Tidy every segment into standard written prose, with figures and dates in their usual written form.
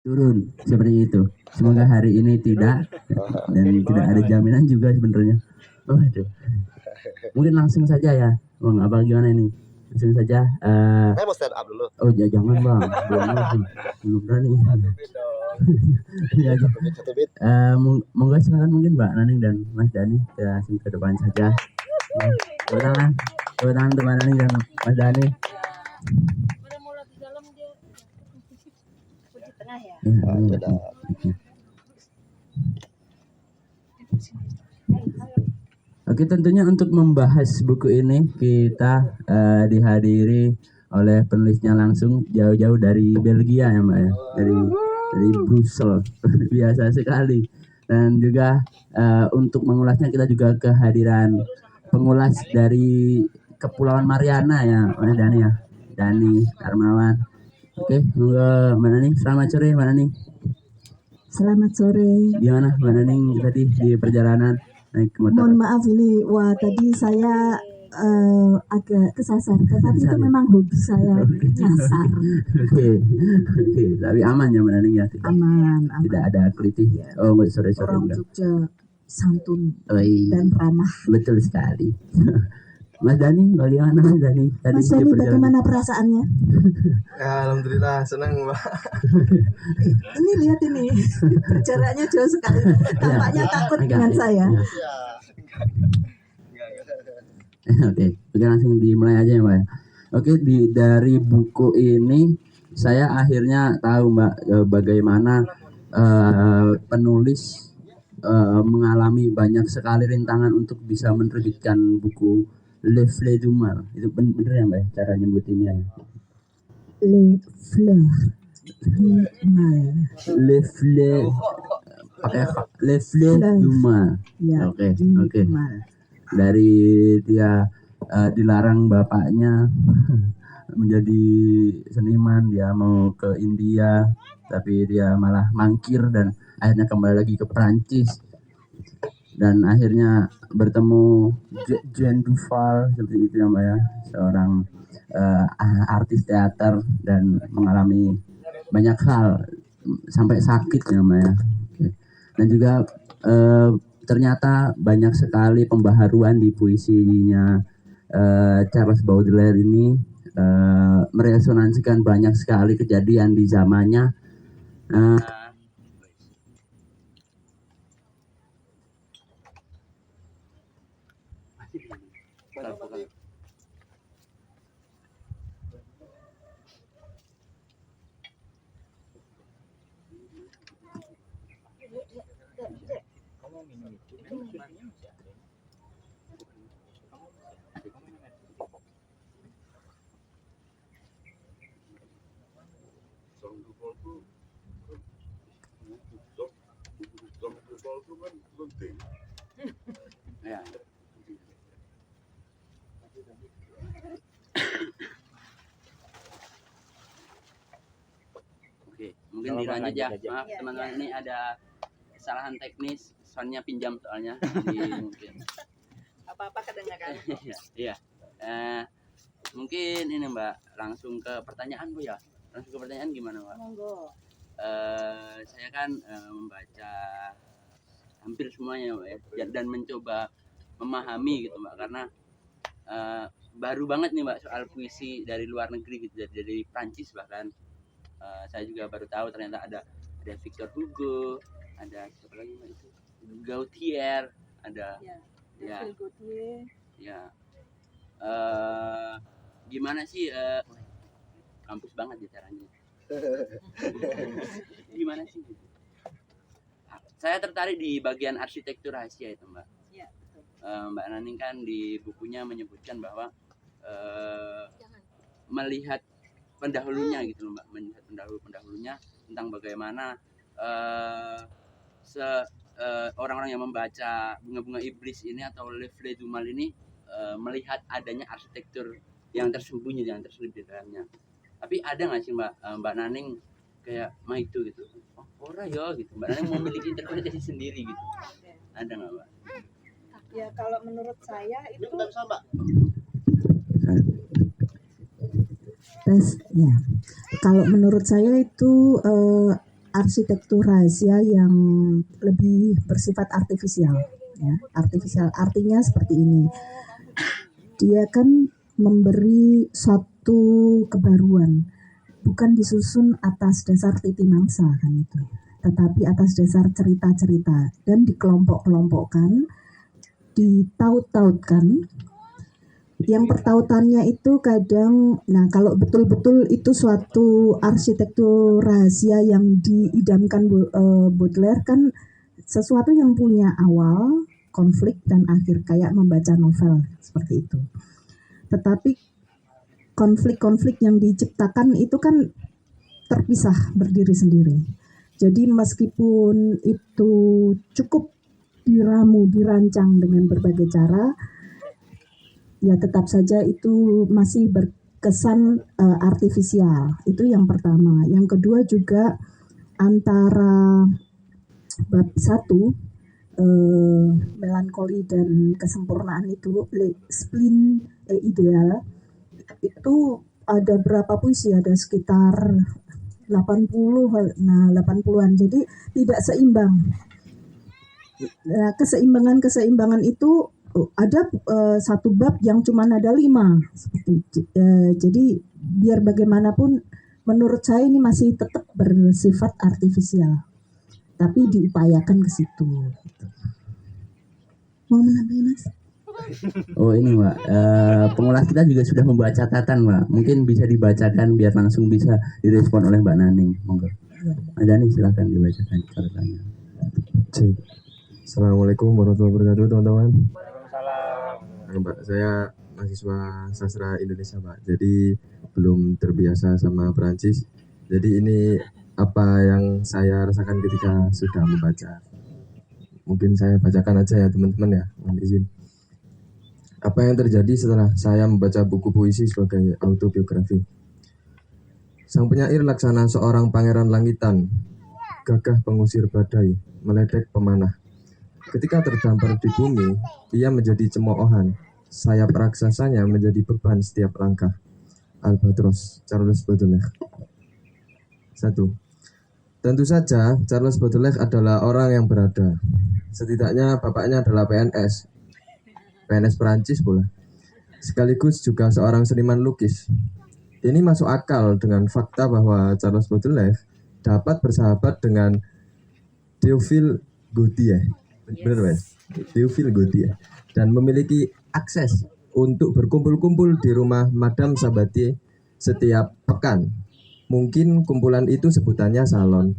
turun seperti itu. Semoga hari ini tidak, dan tidak ada jaminan juga sebenarnya. Waduh. Mungkin langsung saja ya, Bang. Apa gimana ini? Langsung saja. Saya mau stand up dulu. Oh jangan Bang, belum berani. Ya, Satu bit. monggo silakan mungkin Mbak Naning dan Mas Dani langsung ke depan saja. Tepuk tangan untuk Mbak Naning dan Mas Dani. Oke, tentunya untuk membahas buku ini kita dihadiri oleh penulisnya langsung jauh-jauh dari Belgia ya Mbak ya, dari Brussel. Biasa sekali. Dan juga untuk mengulasnya kita juga kehadiran pengulas dari Kepulauan Mariana ya Mas Dani ya, Dani Armawan. Oke, Mbak Naning, selamat sore Mbak Naning. Selamat sore. Gimana Mbak Naning tadi di perjalanan naik motor? Mohon maaf ini, wah tadi saya agak kesasar, tetapi itu memang hobi saya nyasar. Oke, tapi aman ya Mbak Naning ya? Aman. Tidak ada kelitih. Oh, sore. Orang Jogja santun iya. dan ramah. Betul sekali. Mas Dani, bagaimana Mas Dani? Mas Dani bagaimana perasaannya? Alhamdulillah senang Mbak. Ini lihat ini, jaraknya jauh sekali. Tampaknya takut dengan saya. Oke, kita langsung dimulai aja ya Mbak. Oke, dari buku ini saya akhirnya tahu Mbak bagaimana penulis mengalami banyak sekali rintangan untuk bisa menerbitkan buku Le Fleur du Mal. Itu bener ya Mbak ya, cara nyebutinnya ya? Le Fleur du Mal. Le Fleur pakai Le Fleur du Mal. Ya, Oke. Mal. Dari dia dilarang bapaknya menjadi seniman, dia mau ke India tapi dia malah mangkir dan akhirnya kembali lagi ke Prancis dan akhirnya bertemu Jean Duval seperti itu ya Mbak ya, seorang artis teater dan mengalami banyak hal sampai sakit ya Mbak ya. Oke. Dan juga ternyata banyak sekali pembaharuan di puisinya Charles Baudelaire ini meresonansikan banyak sekali kejadian di zamannya. Ya. Oke, mungkin dilanjut ya. Maaf teman-teman, ini ada kesalahan teknis, soundnya pinjam soalnya. Mungkin. Apa-apa kedengaran. Iya. Mungkin ini Mbak, langsung ke pertanyaan Bu ya. Langsung ke pertanyaan gimana Mbak? Monggo. Saya kan membaca hampir semuanya Mbak ya, dan mencoba memahami gitu Mbak, karena baru banget nih Mbak soal puisi dari luar negeri gitu, dari Prancis bahkan. Saya juga baru tahu ternyata ada Victor Hugo, ada siapa lagi Mbak itu? Gautier, ada ya. Gautier. Ya. Gimana sih kampus banget ya caranya. Gimana sih? Saya tertarik di bagian arsitektur rahasia itu Mbak. Ya, Mbak Naning kan di bukunya menyebutkan bahwa melihat pendahulunya gitu loh Mbak, melihat pendahulunya tentang bagaimana orang-orang yang membaca Bunga-Bunga Iblis ini atau Le Fleur du Mal ini melihat adanya arsitektur yang tersembunyi, yang terselip di dalamnya. Tapi ada nggak sih Mbak Naning kayak itu gitu? Oh, ora ya gitu. Mbak Naning memiliki interpretasi sendiri gitu. Ada nggak Mbak? Ya kalau menurut saya itu tes ya. Kalau menurut saya itu arsitektur rahasia yang lebih bersifat artifisial. Ya, artifisial artinya seperti ini. Dia kan memberi suatu kebaruan, bukan disusun atas dasar titi mangsa kan itu, tetapi atas dasar cerita-cerita dan dikelompok-kelompokkan, ditaut-tautkan. Yang pertautannya itu kadang, nah kalau betul-betul itu suatu arsitektur rahasia yang diidamkan Baudelaire kan sesuatu yang punya awal, konflik dan akhir, kayak membaca novel seperti itu. Tetapi konflik-konflik yang diciptakan itu kan terpisah, berdiri sendiri. Jadi meskipun itu cukup diramu, dirancang dengan berbagai cara, ya tetap saja itu masih berkesan artifisial. Itu yang pertama. Yang kedua juga antara bab 1 melankoli dan kesempurnaan itu, spleen ideal, itu ada berapa puisi, ada sekitar 80-an. Jadi tidak seimbang. Nah, keseimbangan itu ada satu bab yang cuma ada 5 seperti jadi biar bagaimanapun menurut saya ini masih tetap bersifat artifisial, tapi diupayakan ke situ. Mau menambahin Mas? Oh ini Mbak, pengulas kita juga sudah membaca catatan Mbak. Mungkin bisa dibacakan biar langsung bisa direspon oleh Mbak Naning. Monggo. Mbak Dani silakan dibacakan catatannya. Cek. Assalamualaikum warahmatullahi wabarakatuh teman-teman. Mbak, saya mahasiswa sastra Indonesia Pak. Jadi belum terbiasa sama Perancis. Jadi ini apa yang saya rasakan ketika sudah membaca. Mungkin saya bacakan aja ya teman-teman ya, mohon izin. Apa yang terjadi setelah saya membaca buku puisi sebagai autobiografi. Sang penyair laksana seorang pangeran langitan, gagah pengusir badai, meledek pemanah. Ketika terdampar di bumi, ia menjadi cemoohan, sayap raksasanya menjadi beban setiap langkah. Albatros, Charles Baudelaire. 1. Tentu saja, Charles Baudelaire adalah orang yang berada. Setidaknya bapaknya adalah PNS Perancis pula. Sekaligus juga seorang seniman lukis. Ini masuk akal dengan fakta bahwa Charles Baudelaire dapat bersahabat dengan Théophile Gautier. Benar, Théophile Gautier. Dan memiliki akses untuk berkumpul-kumpul di rumah Madame Sabatier setiap pekan. Mungkin kumpulan itu sebutannya salon.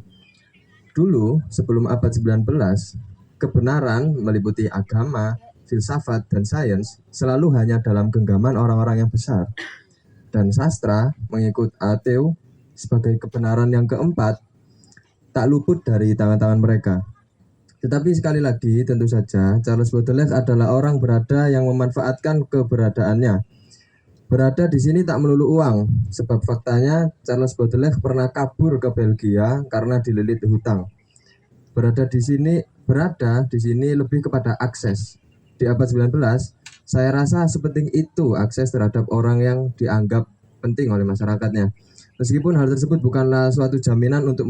Dulu, sebelum abad 19, kebenaran meliputi agama, filsafat, dan sains selalu hanya dalam genggaman orang-orang yang besar. Dan sastra, mengikut Ateu sebagai kebenaran yang keempat, tak luput dari tangan-tangan mereka. Tetapi sekali lagi, tentu saja, Charles Baudelaire adalah orang berada yang memanfaatkan keberadaannya. Berada di sini tak melulu uang, sebab faktanya Charles Baudelaire pernah kabur ke Belgia karena dililit hutang. Berada di sini lebih kepada akses. Di abad 19, saya rasa sepenting itu akses terhadap orang yang dianggap penting oleh masyarakatnya. Meskipun hal tersebut bukanlah suatu jaminan untuk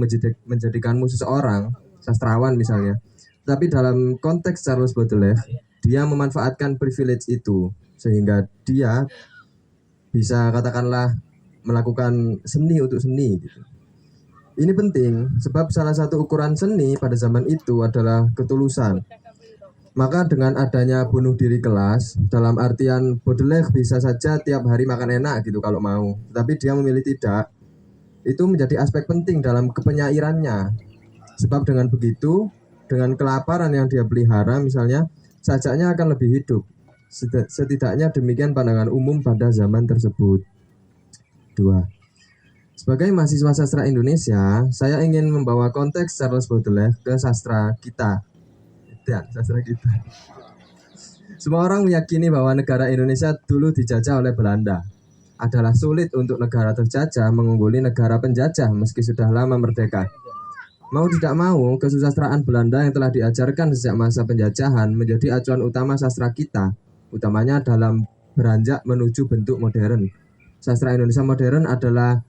menjadikanmu seseorang, sastrawan misalnya. Tapi dalam konteks Charles Baudelaire, dia memanfaatkan privilege itu, sehingga dia bisa katakanlah melakukan seni untuk seni gitu. Ini penting sebab salah satu ukuran seni pada zaman itu adalah ketulusan. Maka dengan adanya bunuh diri kelas, dalam artian Baudelaire bisa saja tiap hari makan enak gitu kalau mau, tapi dia memilih tidak. Itu menjadi aspek penting dalam kepenyairannya. Sebab dengan begitu, dengan kelaparan yang dia pelihara misalnya, sajaknya akan lebih hidup. Setidaknya demikian pandangan umum pada zaman tersebut. 2. Sebagai mahasiswa sastra Indonesia, saya ingin membawa konteks Charles Baudelaire ke sastra kita. Dan sastra kita. Semua orang meyakini bahwa negara Indonesia dulu dijajah oleh Belanda. Adalah sulit untuk negara terjajah mengungguli negara penjajah meski sudah lama merdeka. Mau tidak mau, kesusastraan Belanda yang telah diajarkan sejak masa penjajahan menjadi acuan utama sastra kita, utamanya dalam beranjak menuju bentuk modern. Sastra Indonesia modern adalah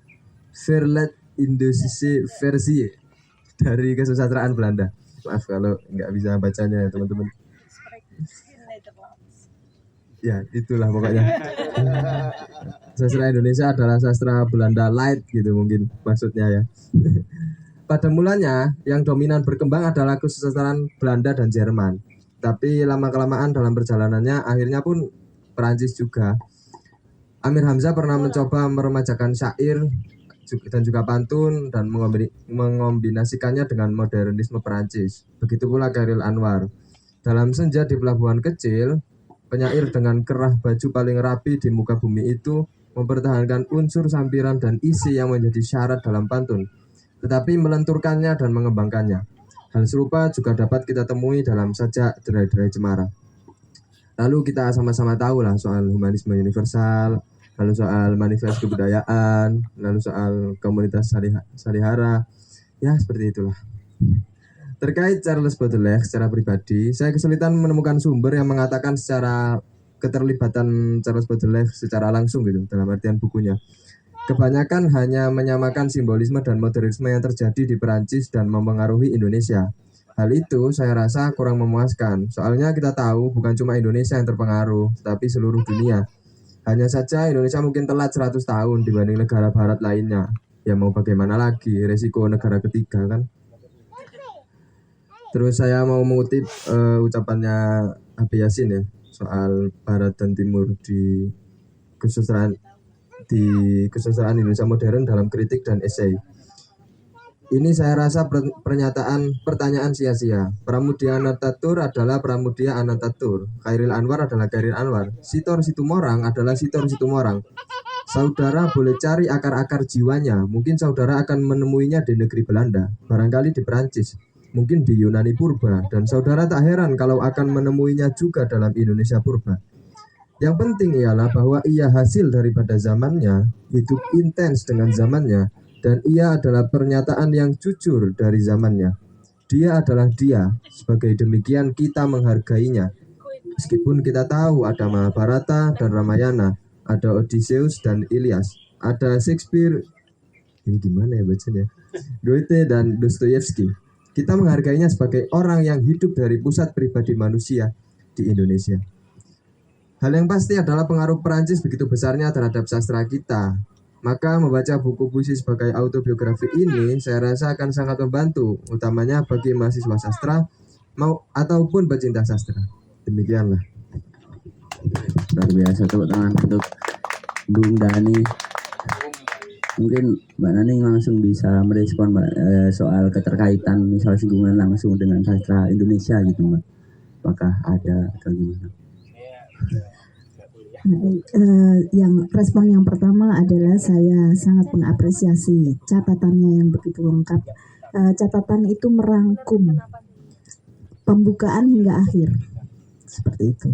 verlet indosische versie, dari kesusastraan Belanda. Maaf kalau nggak bisa bacanya ya teman-teman. Ya itulah pokoknya. Sastra Indonesia adalah sastra Belanda light gitu mungkin maksudnya ya. Pada mulanya yang dominan berkembang adalah kesusastraan Belanda dan Jerman. Tapi lama-kelamaan dalam perjalanannya akhirnya pun Perancis juga. Amir Hamzah pernah mencoba meremajakan syair dan juga pantun dan mengombinasikannya dengan modernisme Perancis. Begitu pula Chairil Anwar. Dalam Senja di Pelabuhan Kecil, penyair dengan kerah baju paling rapi di muka bumi itu mempertahankan unsur sampiran dan isi yang menjadi syarat dalam pantun, tetapi melenturkannya dan mengembangkannya. Hal serupa juga dapat kita temui dalam sajak Derai-derai Cemara. Lalu kita sama-sama tahu lah soal humanisme universal, lalu soal manifest kebudayaan, lalu soal komunitas Salihara, ya seperti itulah. Terkait Charles Baudelaire secara pribadi, saya kesulitan menemukan sumber yang mengatakan secara keterlibatan Charles Baudelaire secara langsung gitu dalam artian bukunya. Kebanyakan hanya menyamakan simbolisme dan modernisme yang terjadi di Perancis dan mempengaruhi Indonesia. Hal itu saya rasa kurang memuaskan. Soalnya kita tahu bukan cuma Indonesia yang terpengaruh, tetapi seluruh dunia. Hanya saja Indonesia mungkin telat 100 tahun dibanding negara barat lainnya. Ya mau bagaimana lagi, resiko negara ketiga kan. Terus saya mau mengutip ucapannya Habib Yasin ya, soal Barat dan Timur di kesusastraan Indonesia modern dalam kritik dan esai. Ini saya rasa pertanyaan sia-sia. Pramudia Anantatur adalah Pramudia Anantatur. Chairil Anwar adalah Chairil Anwar. Sitor Situmorang adalah Sitor Situmorang. Saudara boleh cari akar-akar jiwanya. Mungkin saudara akan menemuinya di negeri Belanda, barangkali di Perancis, mungkin di Yunani Purba, dan saudara tak heran kalau akan menemuinya juga dalam Indonesia Purba. Yang penting ialah bahwa ia hasil daripada zamannya, hidup intens dengan zamannya, dan ia adalah pernyataan yang jujur dari zamannya. Dia adalah dia, sebagai demikian kita menghargainya. Meskipun kita tahu ada Mahabharata dan Ramayana, ada Odysseus dan Ilyas, ada Shakespeare, ini gimana ya bacanya, Goethe dan Dostoyevsky. Kita menghargainya sebagai orang yang hidup dari pusat pribadi manusia di Indonesia. Hal yang pasti adalah pengaruh Perancis begitu besarnya terhadap sastra kita. Maka membaca buku puisi sebagai autobiografi ini saya rasa akan sangat membantu, utamanya bagi mahasiswa sastra ataupun pecinta sastra. Demikianlah. Luar biasa tepuk tangan untuk Bung Dani. Mungkin Mbak Nani langsung bisa merespon soal keterkaitan misal singgungan langsung dengan sastra Indonesia gitu Mbak. Apakah ada atau gimana? Yang respon yang pertama adalah saya sangat mengapresiasi catatannya yang begitu lengkap. Catatan itu merangkum pembukaan hingga akhir, seperti itu.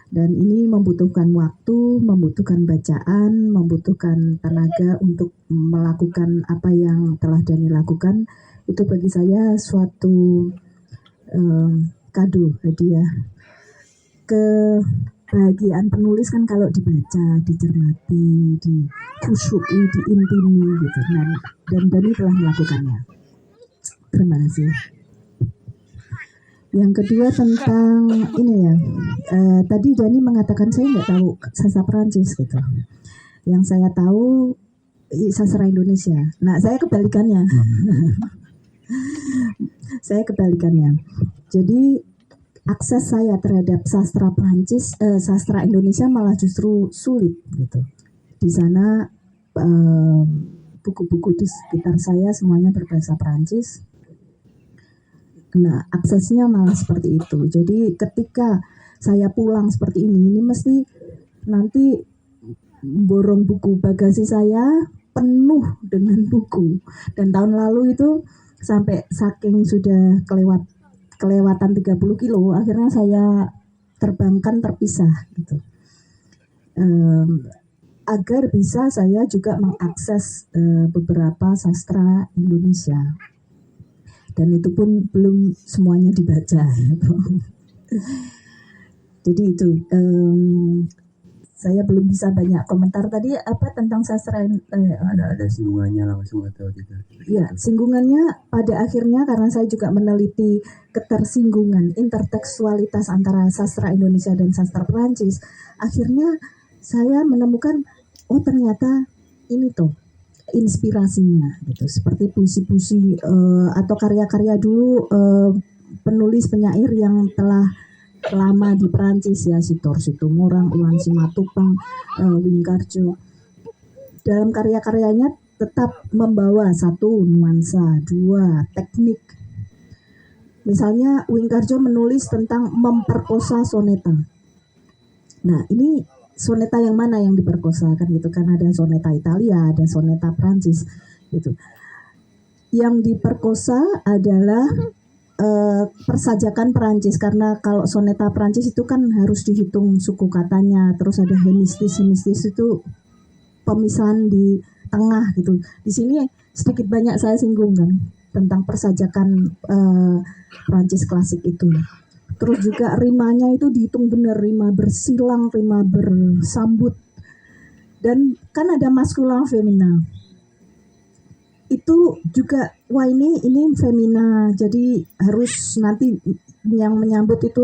Dan ini membutuhkan waktu, membutuhkan bacaan, membutuhkan tenaga untuk melakukan apa yang telah Dani lakukan. Itu bagi saya suatu kado, hadiah. Kebahagiaan penulis kan kalau dibaca, dicermati, dikhusyui, diintimi gitu. Dan Dani telah melakukannya. Terima kasih. Yang kedua tentang ini ya, tadi Dani mengatakan saya nggak tahu sastra Perancis gitu. Yang saya tahu sastra Indonesia. Nah saya kebalikannya. Saya kebalikannya. Jadi akses saya terhadap sastra Perancis, sastra Indonesia malah justru sulit gitu. Di sana buku-buku di sekitar saya semuanya berbahasa Perancis. Nah, aksesnya malah seperti itu. Jadi ketika saya pulang seperti ini mesti nanti borong buku, bagasi saya penuh dengan buku. Dan tahun lalu itu sampai saking sudah kelewatan 30 kilo, akhirnya saya terbangkan terpisah gitu. Agar bisa saya juga mengakses beberapa sastra Indonesia. Dan itu pun belum semuanya dibaca gitu. Jadi itu Saya belum bisa banyak komentar tadi apa tentang sastra. Ada singgungannya langsung atau tidak? Ya, singgungannya pada akhirnya karena saya juga meneliti ketersinggungan intertekstualitas antara sastra Indonesia dan sastra Perancis, akhirnya saya menemukan oh ternyata ini tuh inspirasinya gitu, seperti puisi-puisi atau karya-karya dulu penulis penyair yang telah lama di Perancis ya, Sitor Situmorang, Iwan Simatupang, Wingkarjo. Dalam karya-karyanya tetap membawa satu nuansa, dua teknik. Misalnya Wingkarjo menulis tentang memperkosa soneta. Nah ini soneta yang mana yang diperkosa kan gitu kan, ada soneta Italia, ada soneta Prancis gitu. Yang diperkosa adalah persajakan Perancis, karena kalau soneta Perancis itu kan harus dihitung suku katanya, terus ada hemistis itu pemisahan di tengah gitu. Di sini sedikit banyak saya singgung kan tentang persajakan Perancis klasik itu. Terus juga rimanya itu dihitung benar, rima bersilang, rima bersambut, dan kan ada maskulin femina. Itu juga wah ini femina, jadi harus nanti yang menyambut itu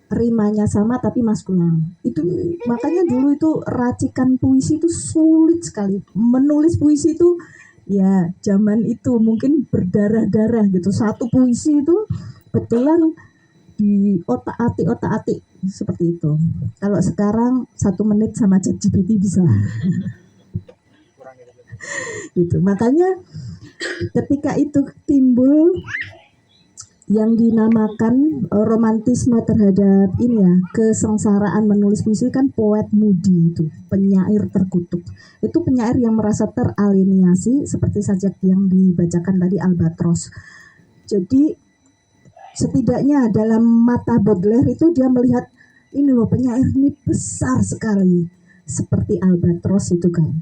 rimanya sama tapi maskulin. Itu makanya dulu itu racikan puisi itu sulit sekali. Menulis puisi itu ya zaman itu mungkin berdarah-darah gitu. Satu puisi itu betulan di otak-atik seperti itu. Kalau sekarang 1 menit sama ChatGPT bisa. Gitu. Makanya ketika itu timbul yang dinamakan romantisme terhadap ini ya, kesengsaraan menulis puisi kan poet moody itu, penyair terkutuk. Itu penyair yang merasa teralienasi seperti sajak yang dibacakan tadi Albatros. Jadi setidaknya dalam mata Baudelaire itu dia melihat ini loh penyair ini besar sekali seperti Albatros itu kan.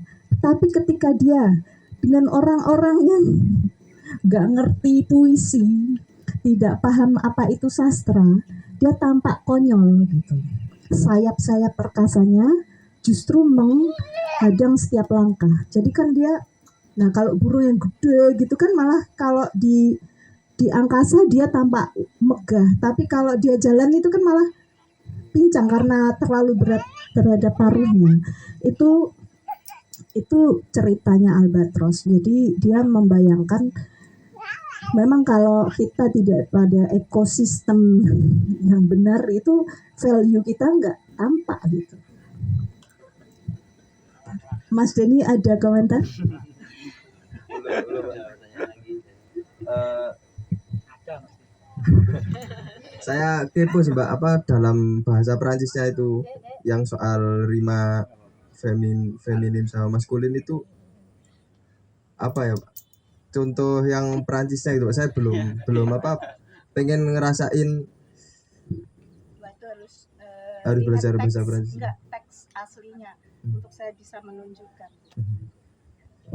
Tapi ketika dia dengan orang-orang yang gak ngerti puisi, tidak paham apa itu sastra, dia tampak konyol gitu. Sayap-sayap perkasanya justru menghadang setiap langkah. Jadi kan dia, nah kalau burung yang gede gitu kan malah kalau di angkasa dia tampak megah, tapi kalau dia jalan itu kan malah pincang karena terlalu berat terhadap paruhnya. Itu ceritanya Albatros. Jadi dia membayangkan memang kalau kita tidak pada ekosistem yang benar itu value kita nggak tampak gitu. Mas Denny ada komentar? Saya kepo sih Mbak, apa dalam bahasa Perancisnya itu yang soal rima feminim sama maskulin itu apa ya Pak? Contoh yang Perancisnya itu saya belum apa pengen ngerasain. Itu Harus lihat belajar teks, bahasa Perancis. enggak, teks aslinya untuk saya bisa menunjukkan.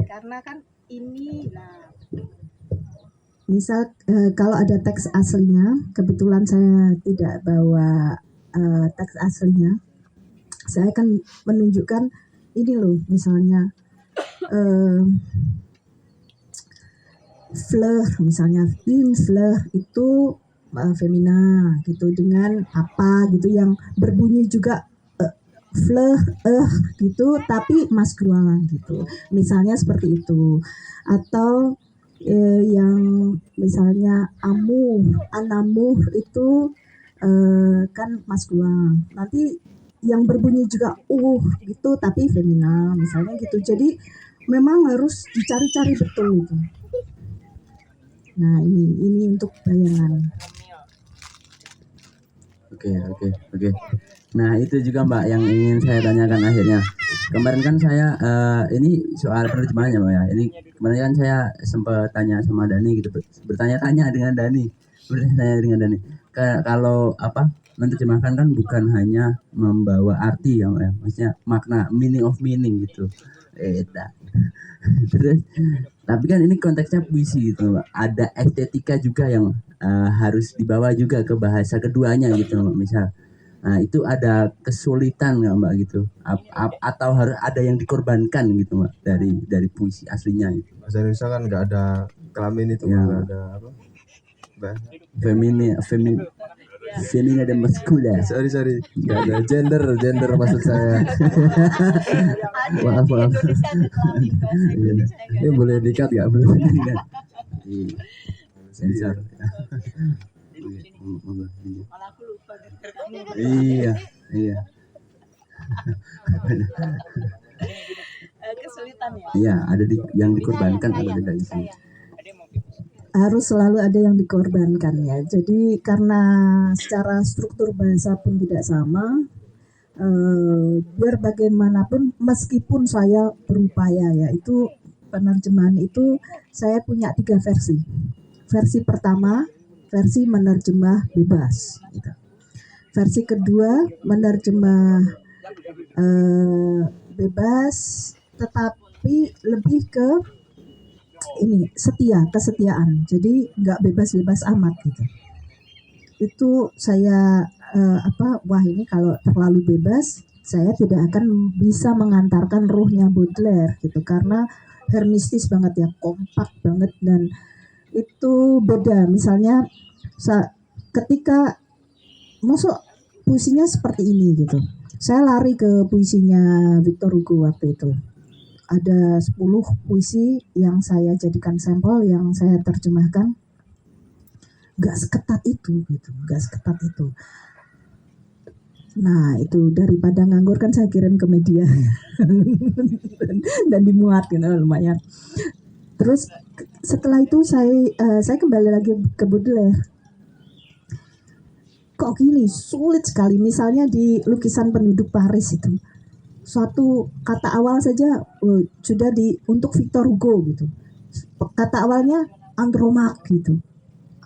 Karena kan ini, nah Misal kalau ada teks aslinya, kebetulan saya tidak bawa teks aslinya, saya akan menunjukkan ini loh, misalnya fleur, misalnya une fleur itu femina gitu, dengan apa gitu yang berbunyi juga fleur gitu tapi maskulin gitu, misalnya seperti itu. Atau yang misalnya anamur itu kan maskulin, nanti yang berbunyi juga gitu tapi femina misalnya gitu. Jadi memang harus dicari-cari betul itu. Nah ini untuk bayangan. Oke. Nah itu juga Mbak yang ingin saya tanyakan akhirnya. Kemarin kan saya ini soal penerjemahannya Mbak ya. Ini kemarin kan saya sempat tanya sama Dani gitu, bertanya-tanya dengan Dani. Kalau apa menerjemahkan kan bukan hanya membawa arti ya Mbak ya, maksudnya makna, meaning of meaning gitu. Terus tapi kan ini konteksnya puisi gitu Mbak. Ada estetika juga yang harus dibawa juga ke bahasa keduanya gitu Mbak. Misal Nah itu ada kesulitan nggak mbak gitu? Atau harus ada yang dikorbankan gitu mbak dari puisi aslinya itu? Bahasa Indonesia kan nggak ada kelamin itu, Ya. nggak ada apa? Feminin dan maskulin. Sorry, nggak ada gender maksud saya. Maaf. Indonesia ada kelamin bahasa Indonesia nggak Ini ada. boleh dikat nggak? Boleh. Sensor. Malah aku lupa gara-gara kamu. Iya. Kesulitan ya. Iya, ada yang dikorbankan ada dari sini. Harus selalu ada yang dikorbankan ya. Jadi karena secara struktur bahasa pun tidak sama, biar bagaimanapun meskipun saya berupaya ya, itu penerjemahan itu saya punya 3 versi. Versi pertama, versi menerjemah bebas gitu. Versi kedua menerjemah bebas tetapi lebih ke ini kesetiaan, jadi nggak bebas-bebas amat gitu. Itu saya wah ini kalau terlalu bebas saya tidak akan bisa mengantarkan ruhnya Baudelaire gitu, karena hermistis banget ya, kompak banget, dan itu beda. Misalnya ketika masuk puisinya seperti ini gitu, saya lari ke puisinya Victor Hugo waktu itu. Ada 10 puisi yang saya jadikan sampel, yang saya terjemahkan. Gak seketat itu gitu, gak seketat itu. Nah itu daripada nganggur kan saya kirim ke media dan dimuat gitu, lumayan. Terus setelah itu saya kembali lagi ke Baudelaire. Kok gini, sulit sekali. Misalnya di lukisan penduduk Paris itu, suatu kata awal saja sudah untuk Victor Hugo gitu. Kata awalnya Andromaque gitu.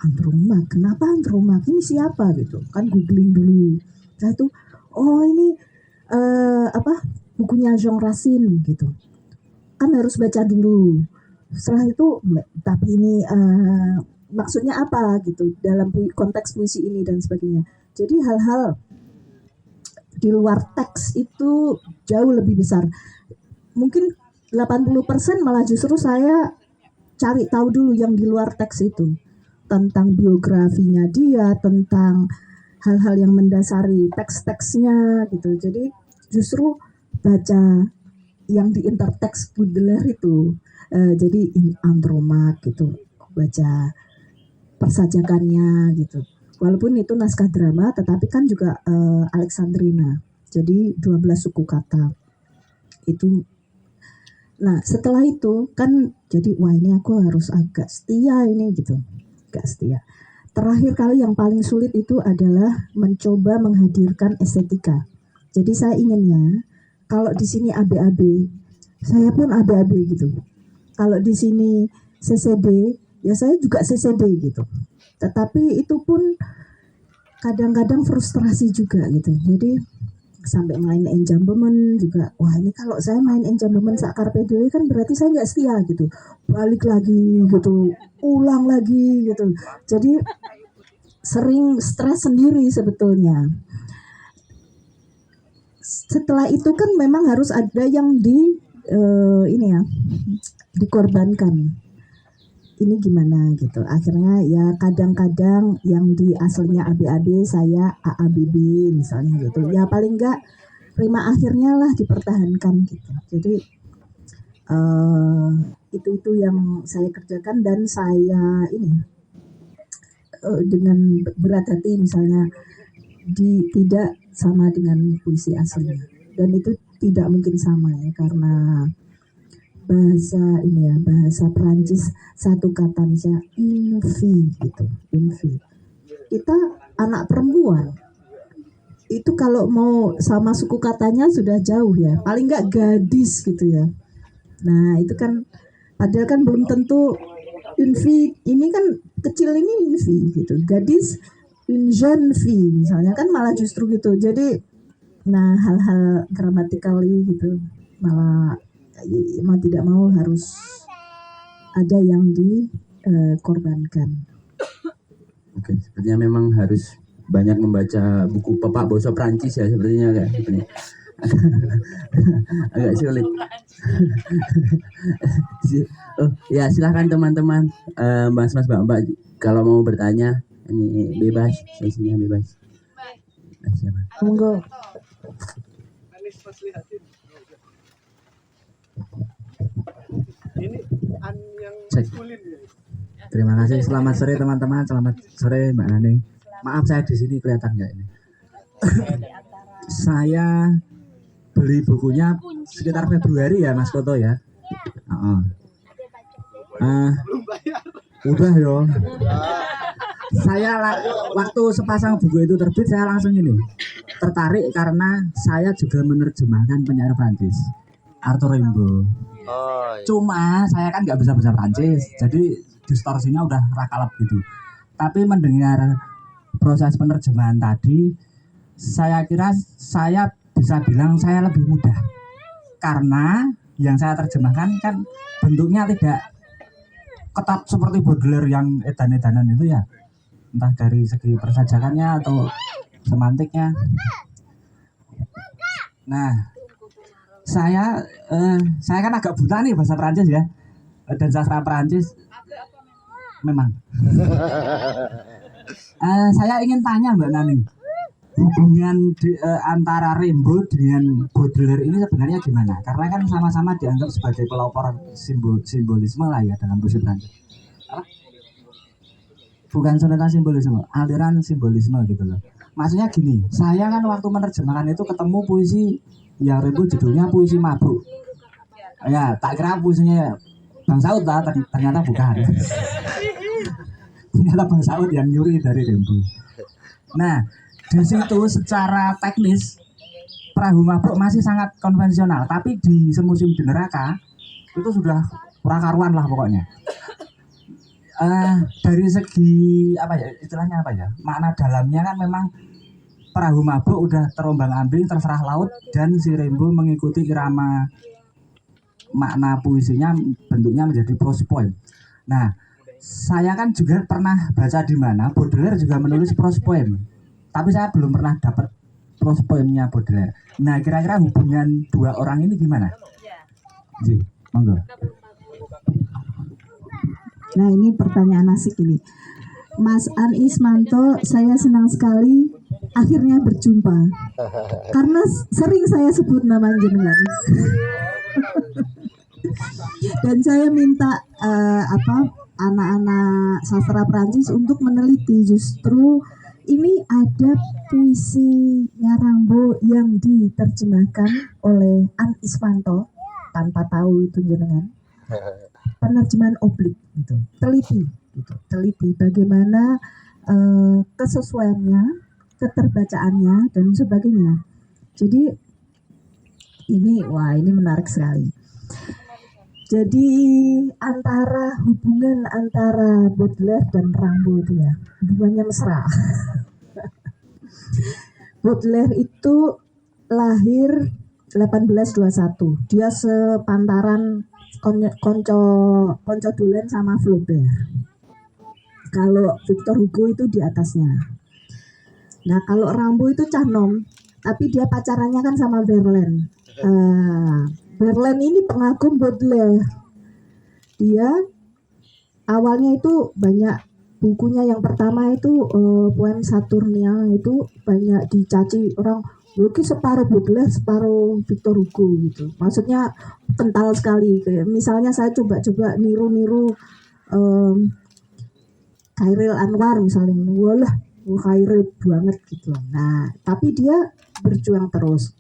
Andromaque, kenapa Andromaque? Ini siapa gitu? Kan googling dulu. Nah itu, oh ini bukunya Jean Racine gitu. Kan harus baca dulu. Setelah itu, tapi ini maksudnya apa gitu dalam konteks puisi ini dan sebagainya. Jadi hal-hal di luar teks itu jauh lebih besar. Mungkin 80% malah justru saya cari tahu dulu yang di luar teks itu, tentang biografinya dia, tentang hal-hal yang mendasari teks-teksnya gitu. Jadi justru baca yang di interteks Baudelaire itu, jadi Andromaque gitu, baca persajakannya gitu. Walaupun itu naskah drama, tetapi kan juga Alexandrina. Jadi 12 suku kata. Itu. Nah, setelah itu kan jadi wah ini aku harus agak setia ini gitu. Agak setia. Terakhir kali yang paling sulit itu adalah mencoba menghadirkan estetika. Jadi saya inginnya kalau di sini ABAB, saya pun ABAB gitu. Kalau di sini CCD, ya saya juga CCD gitu. Tetapi itu pun kadang-kadang frustrasi juga gitu. Jadi sampai main enjambement juga. Wah ini kalau saya main enjambement sak carpe diem kan berarti saya nggak setia gitu. Balik lagi gitu, ulang lagi gitu. Jadi sering stres sendiri sebetulnya. Setelah itu kan memang harus ada yang dikorbankan. Ini gimana gitu. Akhirnya ya kadang-kadang yang di aslinya ABAB saya AABB misalnya gitu. Ya paling enggak rima akhirnya lah dipertahankan gitu. Jadi itu yang saya kerjakan, dan saya dengan berat hati misalnya tidak sama dengan puisi aslinya, dan itu tidak mungkin sama ya karena bahasa Perancis satu kata misalnya une gitu, une. Kita anak perempuan itu kalau mau sama suku katanya sudah jauh ya, paling nggak gadis gitu ya. Nah itu kan padahal kan belum tentu une ini kan kecil, ini une gitu, gadis une jeune fille misalnya kan malah justru gitu. Jadi nah hal-hal grammatically gitu malah mau tidak mau harus ada yang dikorbankan. Oke, sepertinya memang harus banyak membaca buku Bapak Boso Prancis ya sepertinya kayak gitu nih. Agak sulit. Oh ya silahkan teman-teman, mas-mas mbak-mbak kalau mau bertanya ini bebas, sesinya bebas. Nah, siapa? Monggo. Cek. Terima kasih. Selamat sore teman-teman. Selamat sore Mbak Nani. Maaf saya di sini kelihatan nggak ini? Saya beli bukunya sekitar Februari ya Mas Koto ya. Udah yo. Waktu sepasang buku itu terbit saya langsung ini tertarik karena saya juga menerjemahkan penyair Prancis Arthur Rimbaud. Oh, iya. Cuma saya kan nggak bisa bahasa Prancis, jadi distorsinya udah rakalap gitu. Tapi mendengar proses penerjemahan tadi, saya kira saya bisa bilang saya lebih mudah. Karena yang saya terjemahkan kan bentuknya tidak ketat seperti Baudelaire yang edan-edanan itu ya. Entah dari segi persajakannya atau semantiknya. Nah, saya kan agak buta nih bahasa Prancis ya, dan sastra Prancis memang. Saya ingin tanya Mbak Nani, hubungan antara Rimbaud dengan Baudelaire ini sebenarnya gimana? Karena kan sama-sama dianggap sebagai pelopor simbolisme lah ya dalam puisi Prancis. Bukan sonetan simbolisme, aliran simbolisme gitu loh. Maksudnya gini, saya kan waktu menerjemahkan itu ketemu puisi yang Rimbaud judulnya Puisi Mabuk. Ya, tak kira puisinya Bang Saud lah, ternyata bukan. Ternyata Bang Saud yang nyuri dari Rimbaud. Nah, di situ secara teknis Perahu Mabuk masih sangat konvensional, tapi di Semusim di Neraka itu sudah prakaruan lah pokoknya. Dari segi apa ya istilahnya apa ya, makna dalamnya kan memang Perahu Mabuk udah terombang-ambing terserah laut, dan si Rimbaud mengikuti irama makna puisinya bentuknya menjadi prose poem. Nah, saya kan juga pernah baca di mana Baudelaire juga menulis prose poem, tapi saya belum pernah dapat prose poemnya Baudelaire. Nah, kira-kira hubungan dua orang ini gimana? Ji, monggo. Nah, ini pertanyaan asik ini. Mas An Ismanto, saya senang sekali akhirnya berjumpa. Karena sering saya sebut nama jenengan. Dan saya minta anak-anak sastra Prancis untuk meneliti justru ini ada puisinya Rimbaud yang diterjemahkan oleh An Ismanto tanpa tahu itu jenengan. Penerjemahan oblik gitu, teliti bagaimana kesesuaiannya, keterbacaannya dan sebagainya. Jadi ini menarik sekali. Jadi hubungan antara Baudelaire dan Rimbaud itu ya hubungannya mesra. Baudelaire itu lahir 1821. Dia sepantaran konco dulen sama Flaubert. Kalau Victor Hugo itu di atasnya. Nah, kalau Rimbaud itu cah nom, tapi dia pacarannya kan sama Verlaine. Verlaine ini pengagum Baudelaire. Dia awalnya itu banyak bukunya, yang pertama itu poem Saturnia itu banyak dicaci orang. Lukis separuh Baudelaire, separuh Victor Hugo gitu. Maksudnya kental sekali. Kayak misalnya saya coba niru Khairil Anwar misalnya. Walah, Khairil banget gitu. Nah, tapi dia berjuang terus.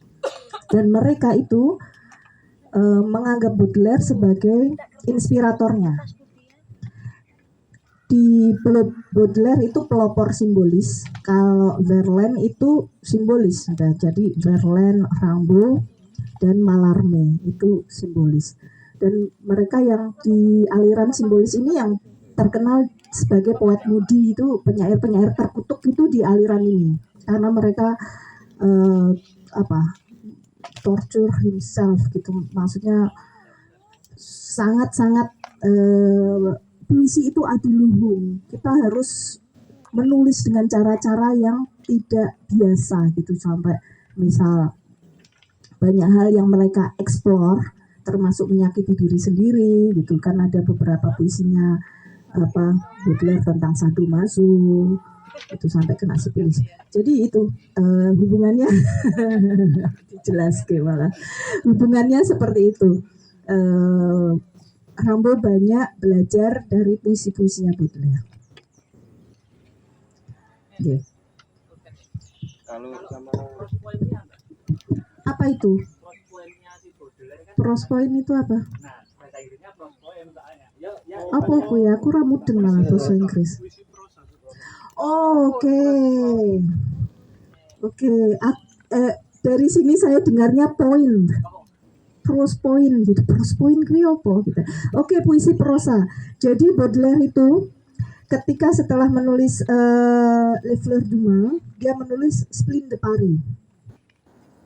Dan mereka itu menganggap Baudelaire sebagai inspiratornya. Di Baudelaire itu pelopor simbolis, kalau Verlaine itu simbolis. Jadi Verlaine, Rimbaud, dan Mallarmé itu simbolis. Dan mereka yang di aliran simbolis ini yang terkenal sebagai poet mudi, itu penyair-penyair terkutuk itu di aliran ini. Karena mereka torture himself gitu. Maksudnya sangat-sangat puisi itu adiluhung. Kita harus menulis dengan cara-cara yang tidak biasa gitu, sampai misal banyak hal yang mereka eksplor termasuk menyakiti diri sendiri gitu kan. Ada beberapa puisinya Baudelaire tentang sadomaso itu sampai kena sipilis. Jadi itu hubungannya jelas malah hubungannya seperti itu. Rambo banyak belajar dari puisi-puisinya Baudelaire. Okay. Kalau sama Apa itu? Prose poem itu apa? Apa aku ya? Aku ramudeng malah bahasa Inggris. Oh, Oke. Dari sini saya dengarnya point. Prose poem gitu. Prose poem kuwi apa gitu. Oke, puisi prosa. Jadi Baudelaire itu ketika setelah menulis Les Fleurs du Mal, dia menulis Spleen de Paris.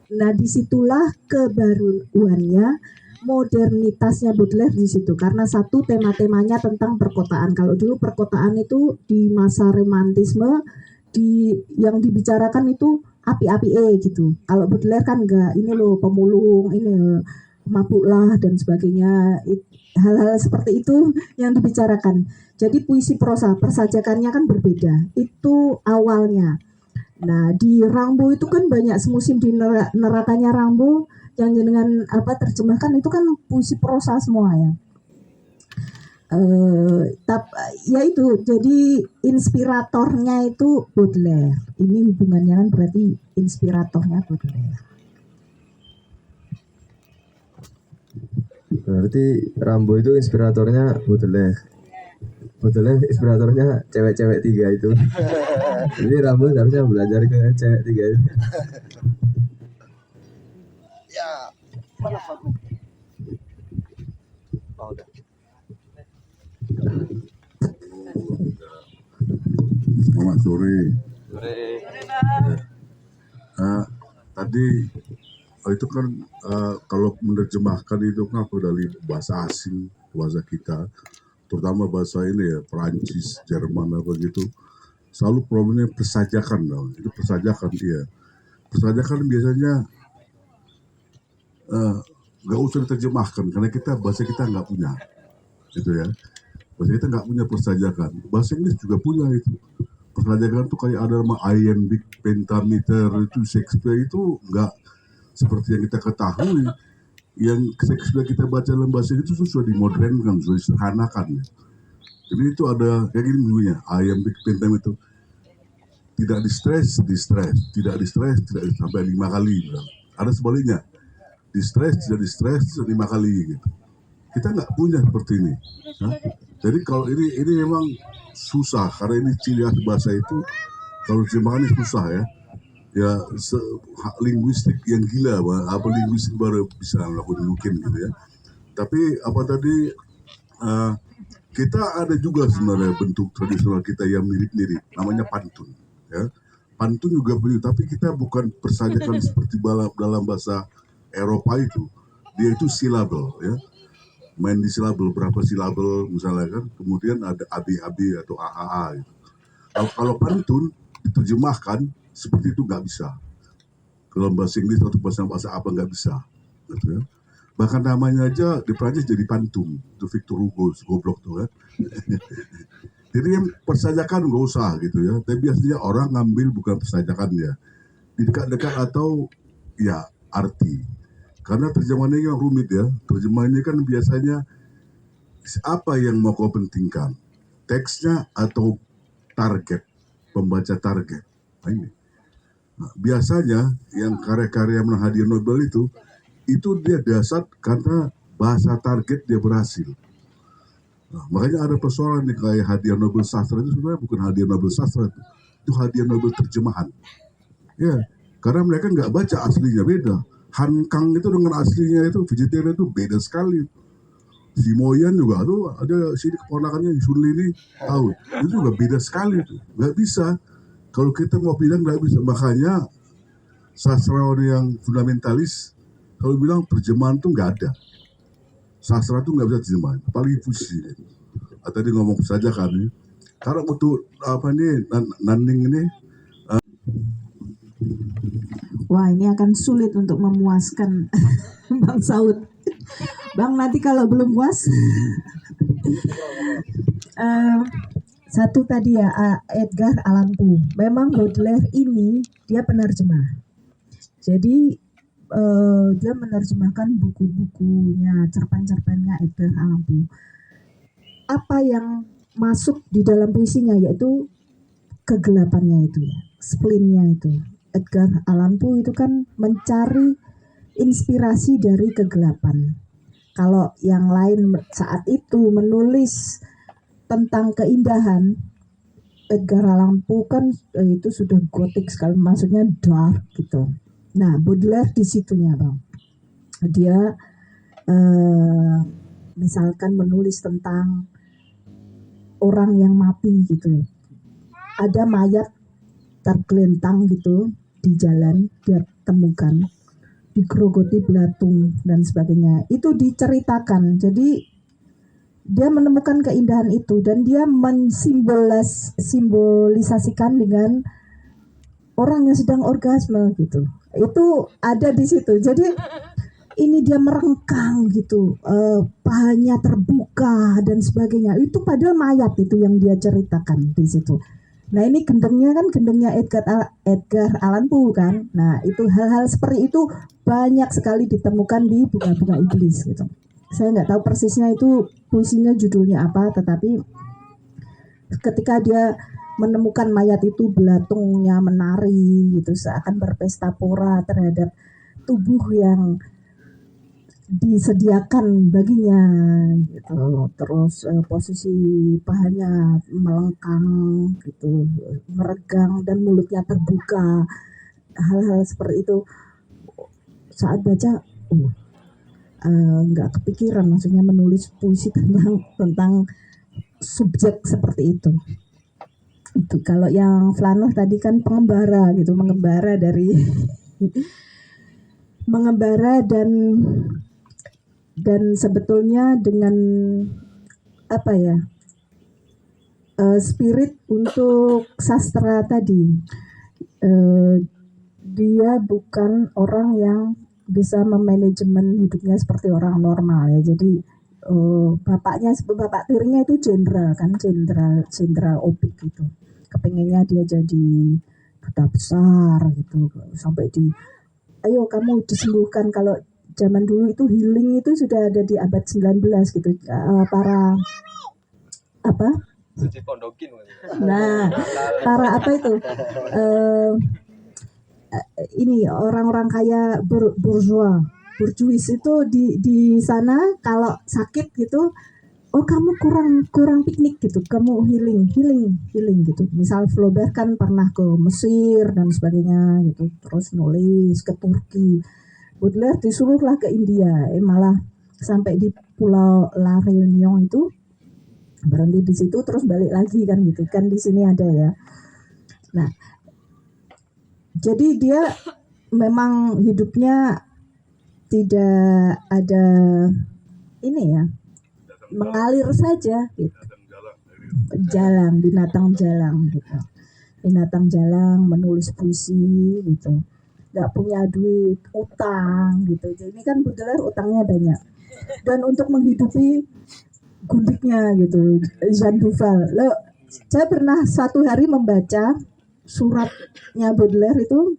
Nah, disitulah kebaruannya, modernitasnya Baudelaire di situ, karena satu tema-temanya tentang perkotaan. Kalau dulu perkotaan itu di masa romantisme yang dibicarakan itu api-api gitu. Kalau Baudelaire kan enggak, ini loh pemulung, ini mabuklah dan sebagainya. Hal-hal seperti itu yang dibicarakan. Jadi puisi prosa, persajakannya kan berbeda. Itu awalnya. Nah, di Rambo itu kan banyak semusim di nerakanya Rambo yang dengan terjemahkan itu kan puisi prosa semua ya. Ya itu, jadi inspiratornya itu Baudelaire. Ini hubungannya kan berarti inspiratornya Baudelaire. Berarti Rambo itu inspiratornya Baudelaire. Baudelaire inspiratornya cewek-cewek 3 itu. Jadi Rambo harusnya belajar ke cewek 3 itu. ya. Oh, udah. Selamat sore. Tadi itu kan kalau menerjemahkan itu kan dari bahasa asing ke bahasa kita, terutama bahasa ini ya, Perancis, Jerman apa gitu. Selalu problemnya persajakan dong. Itu persajakan iya. Persajakan biasanya nggak usah diterjemahkan karena bahasa kita nggak punya, gitu ya. Bahasa kita nggak punya persajakan. Bahasa Inggris juga punya itu. Persajakan itu kayak ada nama iambic pentameter, itu Shakespeare itu nggak seperti yang kita ketahui. Yang Shakespeare kita baca dalam bahasa itu sudah dimodernkan, sudah disederhanakan. Ya. Jadi itu ada kayak gini dulunya, iambic pentameter. Tidak distress, tidak distress, sampai 5 kali. Gitu. Ada sebaliknya, distress, tidak distress, 5 kali gitu. Kita nggak punya seperti ini. Nah, jadi kalau ini memang susah karena ini ciri khas bahasa itu kalau terjemahan ini susah ya. Ya linguistik yang gila, apa linguistik baru bisa lakukan mungkin gitu ya. Tapi apa tadi kita ada juga sebenarnya bentuk tradisional kita yang mirip-mirip, namanya pantun. Ya. Pantun juga begitu, tapi kita bukan persajakan seperti dalam bahasa Eropa itu. Dia itu silabel ya. Main di silabel, berapa silabel misalnya kan, kemudian ada AB atau AAA gitu. Kalau pantun diterjemahkan seperti itu nggak bisa. Kalau bahasa Inggris atau bahasa apa nggak bisa, gitu ya. Bahkan namanya aja di Prancis jadi pantun, itu Victor Hugo, goblok tuh kan. Jadi persajakan nggak usah gitu ya. Tapi biasanya orang ngambil bukan persajakannya, di dekat-dekat atau ya arti. Karena terjemahannya yang rumit ya. Terjemahannya kan biasanya apa yang mau kau pentingkan, teksnya atau target, pembaca target. Nah, ini. Nah, biasanya yang karya-karya menang hadiah Nobel itu dia dasar karena bahasa target dia berhasil. Nah, makanya ada persoalan nih kayak hadiah Nobel sastra itu sebenarnya bukan hadiah Nobel sastra itu hadiah Nobel terjemahan. Ya, karena mereka nggak baca aslinya, beda. Han Kang itu dengan aslinya itu vegetarian itu beda sekali. Si Moyan juga tuh ada sini keponakannya Sun Li ini tahu itu juga beda sekali tuh, nggak bisa. Kalau kita mau bilang nggak bisa, makanya sastrawan yang fundamentalis kalau bilang terjemahan tuh nggak ada. Sastra tuh nggak bisa terjemahan, apalagi puisi. Tadi ngomong saja kan, karena untuk apa nih Nanning ini Wah, ini akan sulit untuk memuaskan Bang Saud. Bang, nanti kalau belum puas. Eh, Satu tadi ya, Edgar Allan Poe. Memang Baudelaire ini dia penerjemah. Jadi dia menerjemahkan buku-bukunya, cerpen-cerpennya Edgar Allan Poe. Apa yang masuk di dalam puisinya yaitu kegelapannya itu ya, splinnya itu. Edgar Allan Poe itu kan mencari inspirasi dari kegelapan. Kalau yang lain saat itu menulis tentang keindahan, Edgar Allan Poe kan itu sudah gotik sekali, maksudnya dark gitu. Nah, Baudelaire di situnya, Bang. Dia misalkan menulis tentang orang yang mati gitu. Ada mayat tergelentang gitu di jalan, dia temukan, digerogoti belatung dan sebagainya. Itu diceritakan. Jadi dia menemukan keindahan itu dan dia mensimbolisasikan dengan orang yang sedang orgasme gitu. Itu ada di situ. Jadi ini dia merengkang gitu, pahanya terbuka dan sebagainya. Itu padahal mayat itu yang dia ceritakan di situ. Nah, ini gendengnya kan gendengnya Edgar Allan Poe kan. Nah, itu hal-hal seperti itu banyak sekali ditemukan di bunga-bunga iblis gitu. Saya nggak tahu persisnya itu puisinya judulnya apa, tetapi ketika dia menemukan mayat itu, belatungnya menari gitu, seakan berpesta pora terhadap tubuh yang disediakan baginya gitu. Terus posisi pahanya melengkang gitu, meregang dan mulutnya terbuka. Hal-hal seperti itu saat baca nggak kepikiran, maksudnya menulis puisi tentang subjek seperti itu. Itu kalau yang Flaneur tadi kan pengembara gitu, mengembara dari mengembara dan sebetulnya dengan apa ya, spirit untuk sastra tadi, dia bukan orang yang bisa memanajemen hidupnya seperti orang normal ya. Jadi bapak tirinya itu jenderal kan, jenderal Obik gitu. Kepengennya dia jadi duta besar gitu, sampai ayo kamu disembuhkan. Kalau zaman dulu itu healing itu sudah ada di abad 19 gitu. Para apa? Nah, para apa itu? Ini orang-orang kaya bourgeois itu di sana kalau sakit gitu, oh kamu kurang piknik gitu, kamu healing gitu. Misal Flaubert kan pernah ke Mesir dan sebagainya gitu, terus nulis ke Turki. Baudelaire disuruhlah ke India, malah sampai di Pulau La Réunion itu, berhenti di situ terus balik lagi kan gitu kan, di sini ada ya. Nah, jadi dia memang hidupnya tidak ada ini ya, mengalir saja gitu. Binatang jalang menulis puisi gitu, nggak punya duit, utang gitu. Jadi kan Baudelaire utangnya banyak, dan untuk menghidupi gundiknya gitu, Jean Duval. Saya pernah suatu hari membaca suratnya Baudelaire itu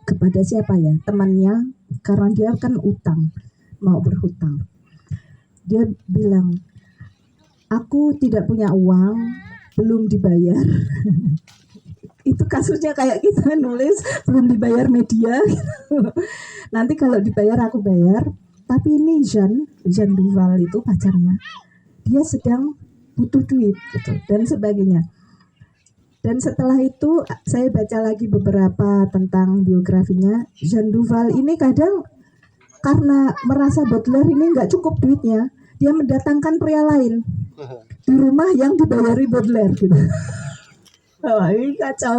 kepada siapa ya, temannya, karena dia kan mau berhutang. Dia bilang, aku tidak punya uang, belum dibayar. Itu kasusnya kayak kita nulis belum dibayar media. Nanti kalau dibayar aku bayar. Tapi ini Jean Duval itu pacarnya, dia sedang butuh duit gitu dan sebagainya. Dan setelah itu saya baca lagi beberapa tentang biografinya. Jean Duval ini kadang karena merasa Baudelaire ini nggak cukup duitnya, dia mendatangkan pria lain di rumah yang dibayari Baudelaire gitu. Oh, ini kacau.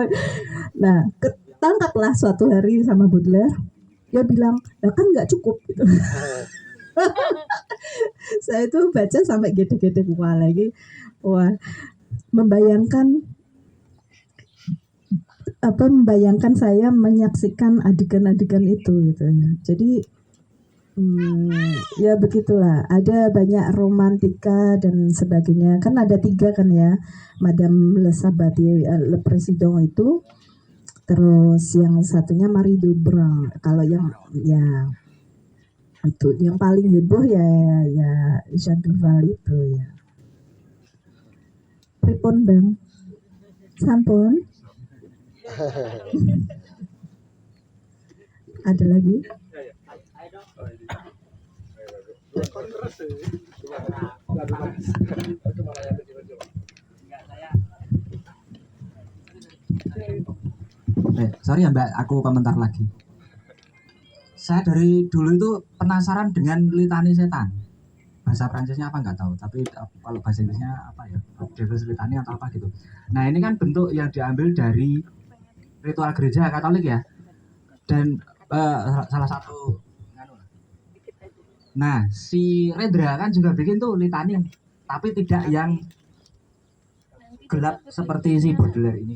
Nah, ketangkaplah suatu hari sama Baudelaire. Dia bilang, ya kan nggak cukup gitu. Saya itu baca sampai gede-gede lagi. Wah, membayangkan membayangkan saya menyaksikan adegan-adegan itu gitu. Jadi ya begitulah, ada banyak romantika dan sebagainya. Kan ada 3 kan ya, Madame Le Sabatier, Le Président itu, terus yang satunya Marie Dubrun. Kalau yang ya itu yang paling heboh ya Jean Duval itu ya. Pripun Bang? Sampun? Ada lagi? Sorry ya Mbak, aku komentar lagi. Saya dari dulu itu penasaran dengan litani setan. Bahasa Prancisnya apa nggak tahu, tapi kalau bahasa Inggrisnya apa ya, Devil's Litany atau apa gitu. Nah ini kan bentuk yang diambil dari ritual gereja Katolik ya, dan salah satu. Nah si Rendra kan juga bikin tuh litani, tapi tidak yang gelap seperti si Baudelaire ini.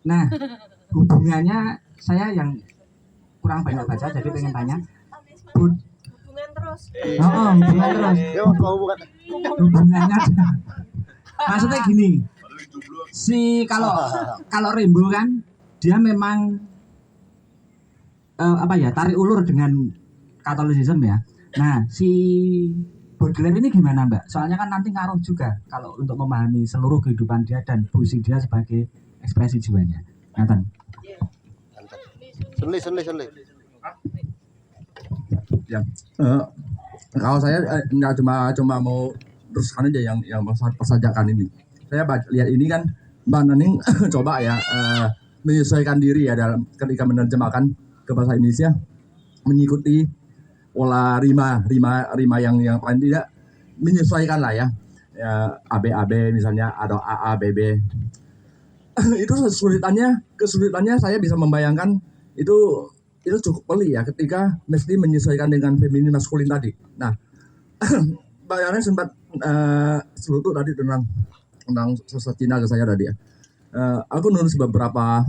Nah hubungannya saya yang kurang banyak baca, jadi pengen tanya. Hubungan terus. Hubungan terus. Hubungannya. Maksudnya gini, si kalau Rimbaud kan dia memang tarik ulur dengan Katolisisme ya. Nah si Baudelaire ini gimana Mbak? Soalnya kan nanti ngaruh juga kalau untuk memahami seluruh kehidupan dia dan puisi dia sebagai ekspresi jiwanya. Ngaten. Senli. Ya, kalau saya nggak cuma mau teruskan aja yang persajakan ini. Saya lihat ini kan Mbak Naning coba ya menyesuaikan diri ya dalam ketika menerjemahkan ke bahasa Indonesia, mengikuti pola rima yang paling tidak menyesuaikan lah ya, AB misalnya atau AA BB. Itu kesulitannya saya bisa membayangkan itu cukup pelik ya ketika mesti menyesuaikan dengan feminin maskulin tadi. Nah, bayangan sempat selutut tadi tentang sosok Cina ke saya tadi ya. Aku nulis beberapa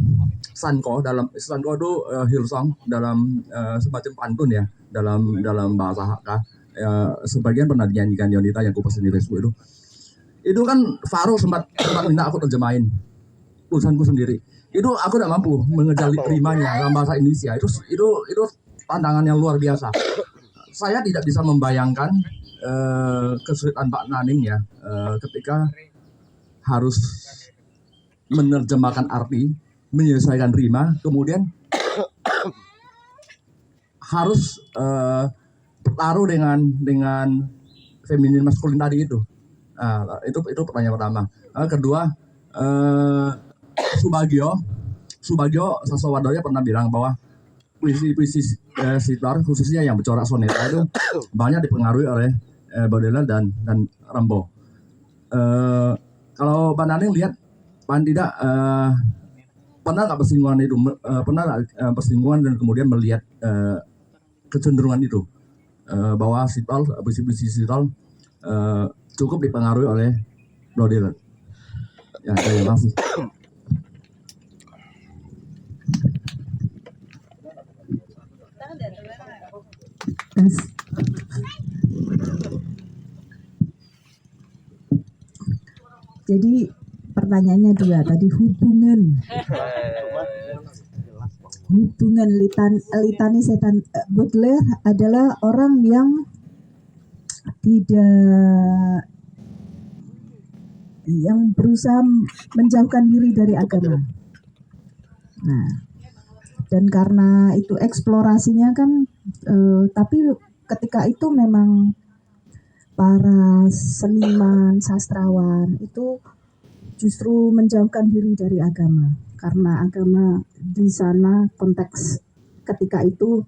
sanko itu Hillsong dalam semacam pantun ya dalam bahasa Hakka. Sebagian pernah dinyanyikan Yonita yang kupas di Facebook itu kan Faro sempat minta aku terjemahin tulisanku sendiri. Itu aku tidak mampu mengejar rimanya dalam bahasa Indonesia. Itu tantangan yang luar biasa. Saya tidak bisa membayangkan kesulitan Pak Naning ya ketika harus menerjemahkan arti, menyelesaikan rima, kemudian harus bertaruh dengan feminin maskulin tadi itu. Nah, itu pertanyaan pertama. Kedua, Subagio Sassowardoyo pernah bilang bahwa puisi Sitar khususnya yang bercorak soneta itu banyak dipengaruhi oleh Baudelaire dan Rimbaud. Kalau Pak Naning lihat paling tidak pernah nggak persinggungan itu, persinggungan dan kemudian melihat kecenderungan itu bahwa puisi Sitar cukup dipengaruhi oleh Baudelaire. Ya, terima kasih. Jadi pertanyaannya 2 tadi, hubungan litani setan. Baudelaire adalah orang yang berusaha menjauhkan diri dari agama. Nah, dan karena itu eksplorasinya kan, tapi ketika itu memang para seniman, sastrawan itu justru menjauhkan diri dari agama, karena agama di sana konteks ketika itu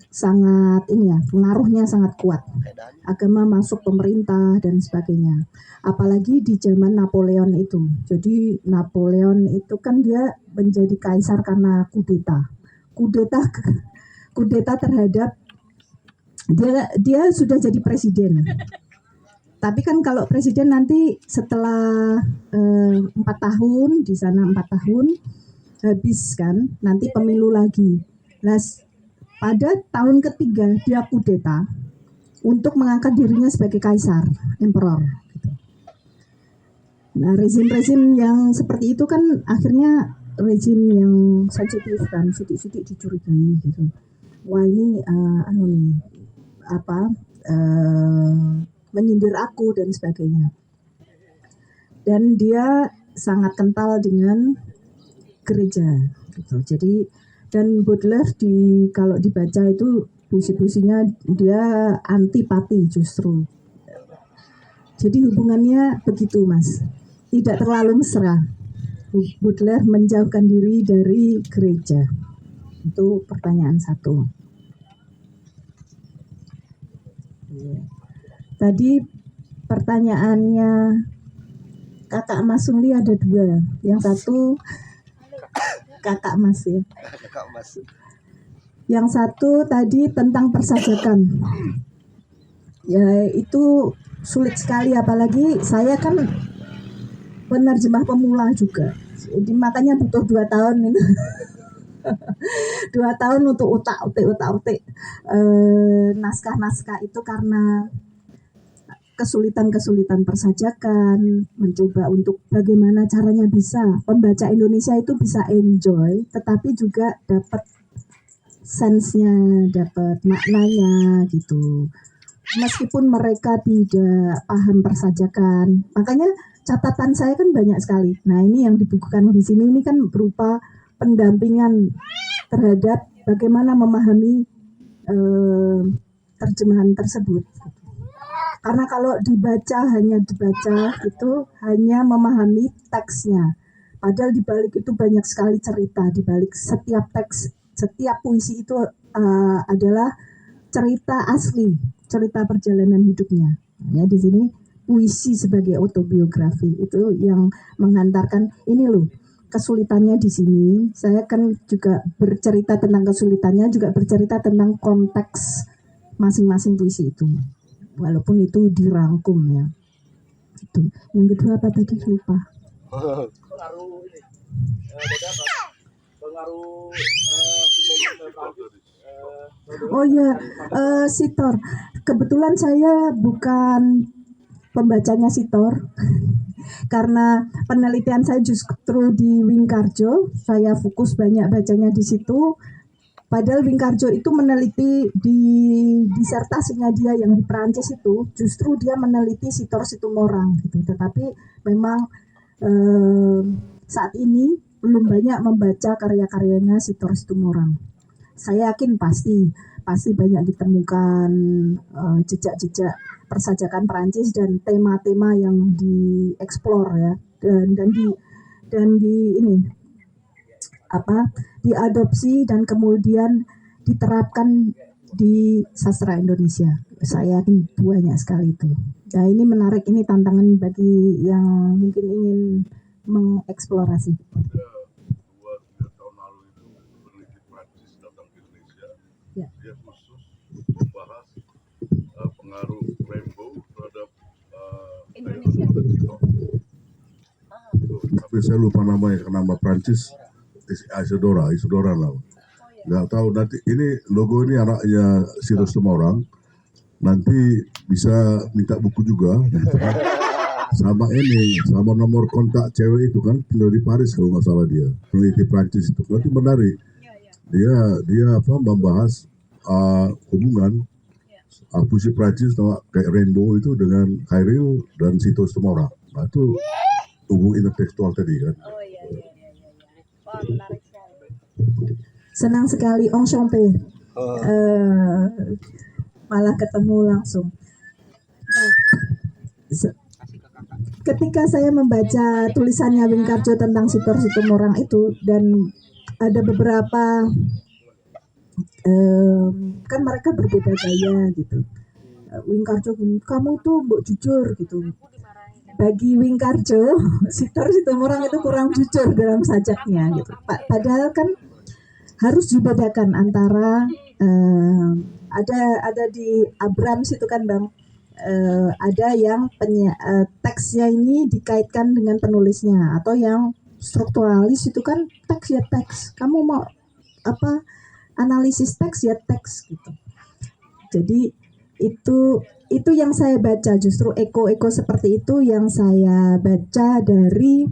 sangat pengaruhnya sangat kuat. Agama masuk pemerintah dan sebagainya. Apalagi di zaman Napoleon itu. Jadi Napoleon itu kan dia menjadi kaisar karena kudeta terhadap dia sudah jadi presiden. Tapi kan kalau presiden nanti setelah 4 tahun di sana 4 tahun habis kan, nanti pemilu lagi. Nah, pada tahun ketiga dia kudeta untuk mengangkat dirinya sebagai kaisar, emperor. Gitu. Nah, rezim-rezim yang seperti itu kan akhirnya rezim yang sensitif kan, sidik-sidik dicurigai gitu. Wah ini menyindir aku dan sebagainya. Dan dia sangat kental dengan gereja gitu. Jadi dan Baudelaire kalau dibaca itu puisi-puisinya dia antipati justru. Jadi hubungannya begitu Mas, tidak terlalu mesra. Baudelaire menjauhkan diri dari gereja. Itu pertanyaan satu. Tadi pertanyaannya Kakak Mas Sungli ada dua. Yang satu Kakak Mas ya. Kakak Mas. Yang satu tadi tentang persajakan. Ya itu sulit sekali, apalagi saya kan penerjemah pemula juga. Jadi makanya butuh 2 tahun itu. 2 tahun untuk utak-utik naskah-naskah itu karena kesulitan-kesulitan persajakan, mencoba untuk bagaimana caranya bisa pembaca Indonesia itu bisa enjoy, tetapi juga dapat sense-nya, dapat maknanya gitu. Meskipun mereka tidak paham persajakan, makanya catatan saya kan banyak sekali. Nah ini yang dibukukan di sini ini kan berupa pendampingan terhadap bagaimana memahami terjemahan tersebut. Karena kalau hanya dibaca itu hanya memahami teksnya. Padahal di balik itu banyak sekali cerita, di balik setiap teks, setiap puisi itu adalah cerita asli, cerita perjalanan hidupnya. Ya di sini puisi sebagai autobiografi itu yang menghantarkan ini loh. Kesulitannya di sini, saya kan juga bercerita tentang kesulitannya, juga bercerita tentang konteks masing-masing puisi itu. Walaupun itu dirangkum ya. Itu. Yang kedua apa tadi lupa. Oh ya, Sitor. Kebetulan saya bukan pembacanya Sitor. Karena penelitian saya justru di Wingkarjo, saya fokus banyak bacanya di situ. Padahal Wingkarjo itu meneliti di disertasinya dia yang di Perancis itu, justru dia meneliti Sitor Situmorang gitu. Tetapi memang saat ini belum banyak membaca karya-karyanya Sitor Situmorang. Saya yakin pasti banyak ditemukan jejak-jejak persajakan Perancis dan tema-tema yang dieksplor ya dan diadopsi dan kemudian diterapkan di sastra Indonesia. Saya yakin banyak sekali itu. Nah ini menarik, ini tantangan bagi yang mungkin ingin mengeksplorasi. 2-3 tahun lalu itu peneliti Prancis datang ke Indonesia. Ya. Dia khusus membahas pengaruh rainbow terhadap Indonesia. Tapi saya lupa nama Prancis. Isidora lah. Nggak tahu nanti ini logo ini anaknya Sitor Situmorang. Nanti bisa minta buku juga. Sama nomor kontak cewek itu kan tinggal di Paris kalau nggak salah dia. Peneliti Prancis itu. Nanti menarik. Dia membahas hubungan puisi Prancis kayak Rainbow itu dengan Khairil dan Sitor Situmorang. Nah itu hubung intertekstual tadi kan. Oh iya. Wah, menarik sekali. Senang sekali enchanté. Malah ketemu langsung. Nah, ketika saya membaca tulisannya Wingkarjo tentang Sitor Situmorang itu dan ada beberapa kan mereka berbeda gaya gitu. Wingkarjo kamu tuh mbok jujur gitu. Bagi Wingkarjo, Sitor Situmorang itu kurang jujur dalam sajaknya gitu. Padahal kan harus dibedakan antara ada di Abrams itu kan Bang, ada yang teksnya ini dikaitkan dengan penulisnya atau yang strukturalis itu kan teks ya teks, kamu mau apa analisis teks ya teks gitu. Jadi itu yang saya baca, justru eko seperti itu yang saya baca dari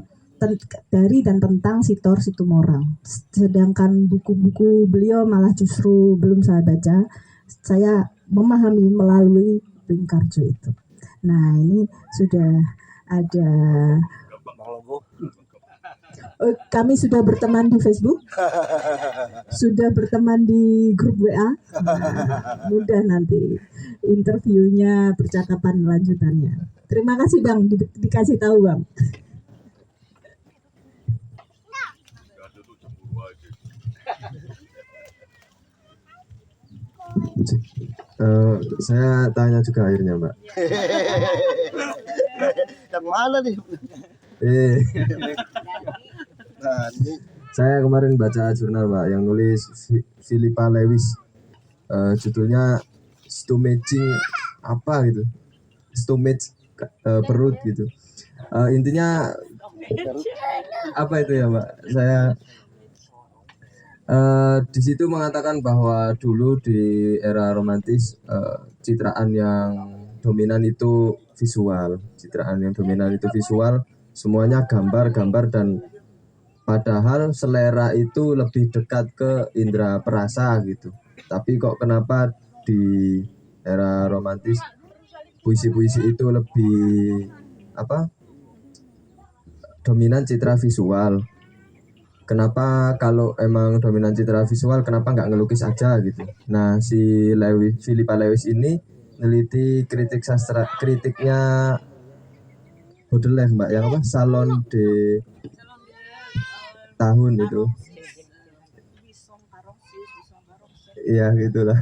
dan tentang Sitor Situmorang. Sedangkan buku-buku beliau malah justru belum saya baca. Saya memahami melalui Bingkarjo itu. Nah, ini sudah ada kami sudah berteman di Facebook, sudah berteman di grup WA. Mudah nanti interviewnya, percakapan lanjutannya. Terima kasih Bang, dikasih tahu Bang. Saya tanya juga akhirnya, Mbak. Yang mana nih? Nah, ini Saya kemarin baca jurnal, Mbak, yang nulis Philippa Lewis. Judulnya stomaching apa gitu. Stomach perut gitu. Intinya apa itu ya, Mbak? Saya di situ mengatakan bahwa dulu di era romantis citraan yang dominan itu visual, semuanya gambar-gambar, dan padahal selera itu lebih dekat ke indera perasa gitu. Tapi kok kenapa di era romantis puisi-puisi itu lebih dominan citra visual? Kenapa kalau emang dominan citra visual, kenapa nggak ngelukis aja gitu? Nah, si Philippa Lewis ini neliti kritiknya Baudelaire, Mbak, yang Salon de tahun itu. Iya, gitulah.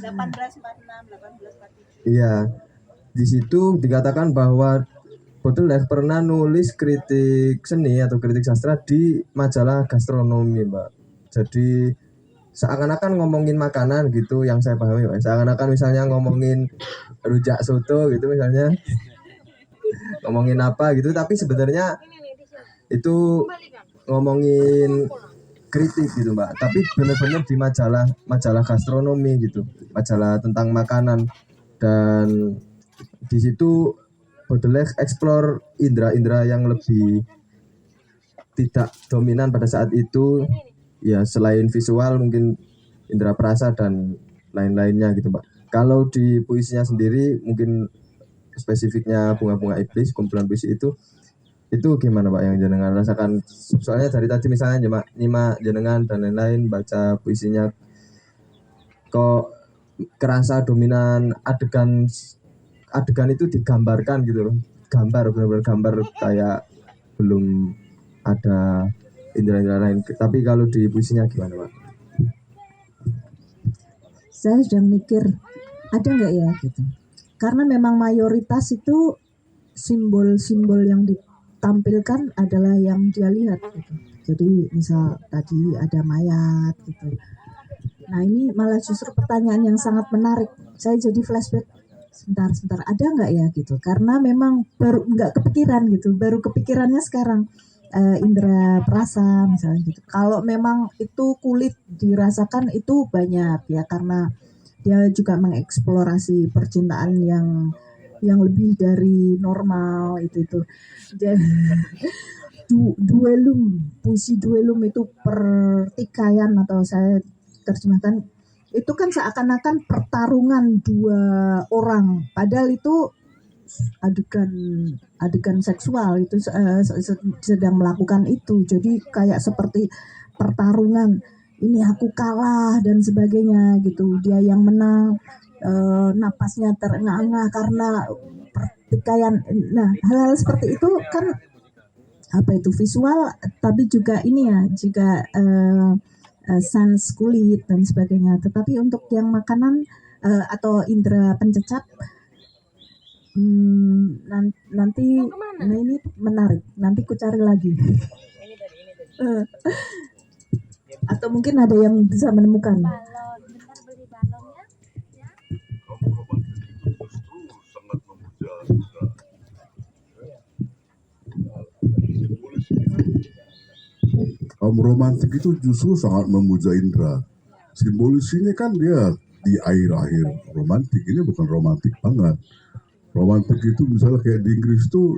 1846, 1847. Iya, di situ dikatakan bahwa Baudelaire pernah nulis kritik seni atau kritik sastra di majalah gastronomi, Mbak. Jadi seakan-akan ngomongin makanan gitu, yang saya pahami, Mbak. Seakan-akan misalnya ngomongin rujak soto gitu misalnya, ngomongin apa gitu, tapi sebenarnya itu ngomongin kritik gitu, Mbak. Tapi benar-benar di majalah gastronomi gitu, majalah tentang makanan. Dan di situ Baudelaire explore indera-indera yang lebih tidak dominan pada saat itu, ya selain visual mungkin indera perasa dan lain-lainnya gitu, Pak. Kalau di puisinya sendiri mungkin spesifiknya Bunga-Bunga Iblis, kumpulan puisi itu gimana, Pak, yang jenengan rasakan? Soalnya dari tadi misalnya nyimak jenengan dan lain-lain baca puisinya, kok kerasa dominan adegan itu digambarkan gitu loh, benar-benar gambar, kayak belum ada indera-indera lain. Tapi kalau di puisinya gimana, Pak? Saya sedang mikir ada nggak ya gitu, karena memang mayoritas itu simbol-simbol yang ditampilkan adalah yang dia lihat gitu. Jadi misal tadi ada mayat gitu. Nah, ini malah justru pertanyaan yang sangat menarik. Saya jadi flashback, sebentar, ada nggak ya gitu, karena memang baru nggak kepikiran gitu, baru kepikirannya sekarang. Indera perasa misalnya gitu. Kalau memang itu kulit dirasakan itu banyak ya, karena dia juga mengeksplorasi percintaan yang lebih dari normal itu. Puisi duelum itu pertikaian, atau saya terjemahkan itu kan seakan-akan pertarungan dua orang, padahal itu adegan seksual, itu sedang melakukan itu. Jadi kayak seperti pertarungan, ini aku kalah dan sebagainya gitu, dia yang menang, napasnya terengah-engah karena pertikaian. Nah, hal-hal seperti itu kan apa itu visual, tapi juga ini ya, juga sans kulit dan sebagainya. Tetapi untuk yang makanan atau indera pencecap, nanti ini menarik. Nanti ku cari lagi. Atau mungkin ada yang bisa menemukan. kamu romantis itu justru sangat memuja juga. Simbolis ini Kaum romantik itu justru sangat memuja Indra. Simbolis ini kan dia di akhir-akhir romantik, ini bukan romantik banget. Romantik itu misalnya kayak di Inggris tuh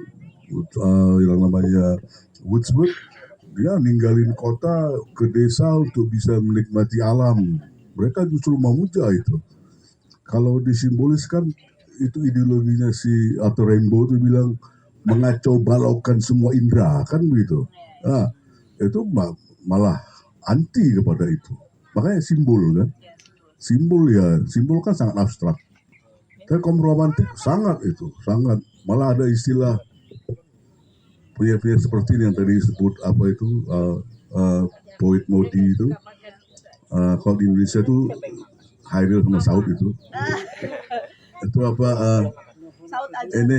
yang namanya Wordsworth, dia ninggalin kota ke desa untuk bisa menikmati alam. Mereka justru memuja itu. Kalau disimboliskan itu ideologinya si atau Rainbow itu bilang mengacau balaukan semua indera kan begitu. Nah, itu malah anti kepada itu. Makanya simbol kan. Simbol kan sangat abstrak. Tapi kaum romantik sangat itu, sangat. Malah ada istilah penyair seperti ini yang tadi disebut apa itu poet Modi itu. Kalau di Indonesia itu Hairil sama Saud itu apa ini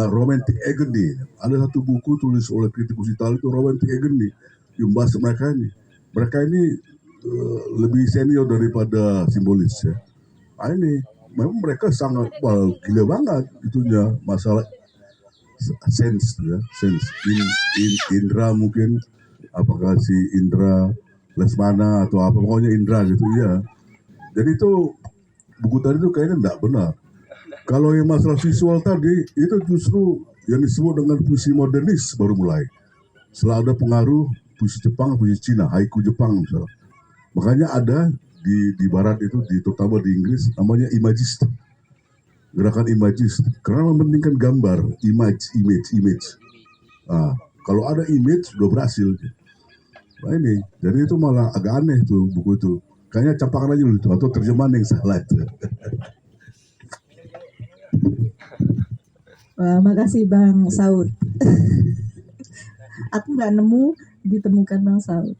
romantic agony. Ada satu buku tulis oleh kritikus Italia itu romantic agony yang bahas mereka ini lebih senior daripada simbolis ya. Nah, ini memang mereka sangat gila banget itunya masalah sense ya, sense indra mungkin apakah si Indra Lesmana atau apa pokoknya Indra gitu ya. Jadi itu buku tadi itu kayaknya enggak benar. Kalau yang masalah visual tadi itu justru yang disebut dengan puisi modernis baru mulai. Setelah ada pengaruh puisi Jepang, puisi Cina, haiku Jepang misalnya. Makanya ada di barat itu, terutama di Inggris namanya imagist. Gerakan imagist karena mementingkan gambar, image. Nah, kalau ada image sudah berhasil. Nah ini, jadi itu malah agak aneh tuh buku itu. Kayaknya campakan aja dulu itu atau terjemahan yang salah itu. Wah, makasih Bang Saud. Aku nggak nemu ditemukan Bang Saud.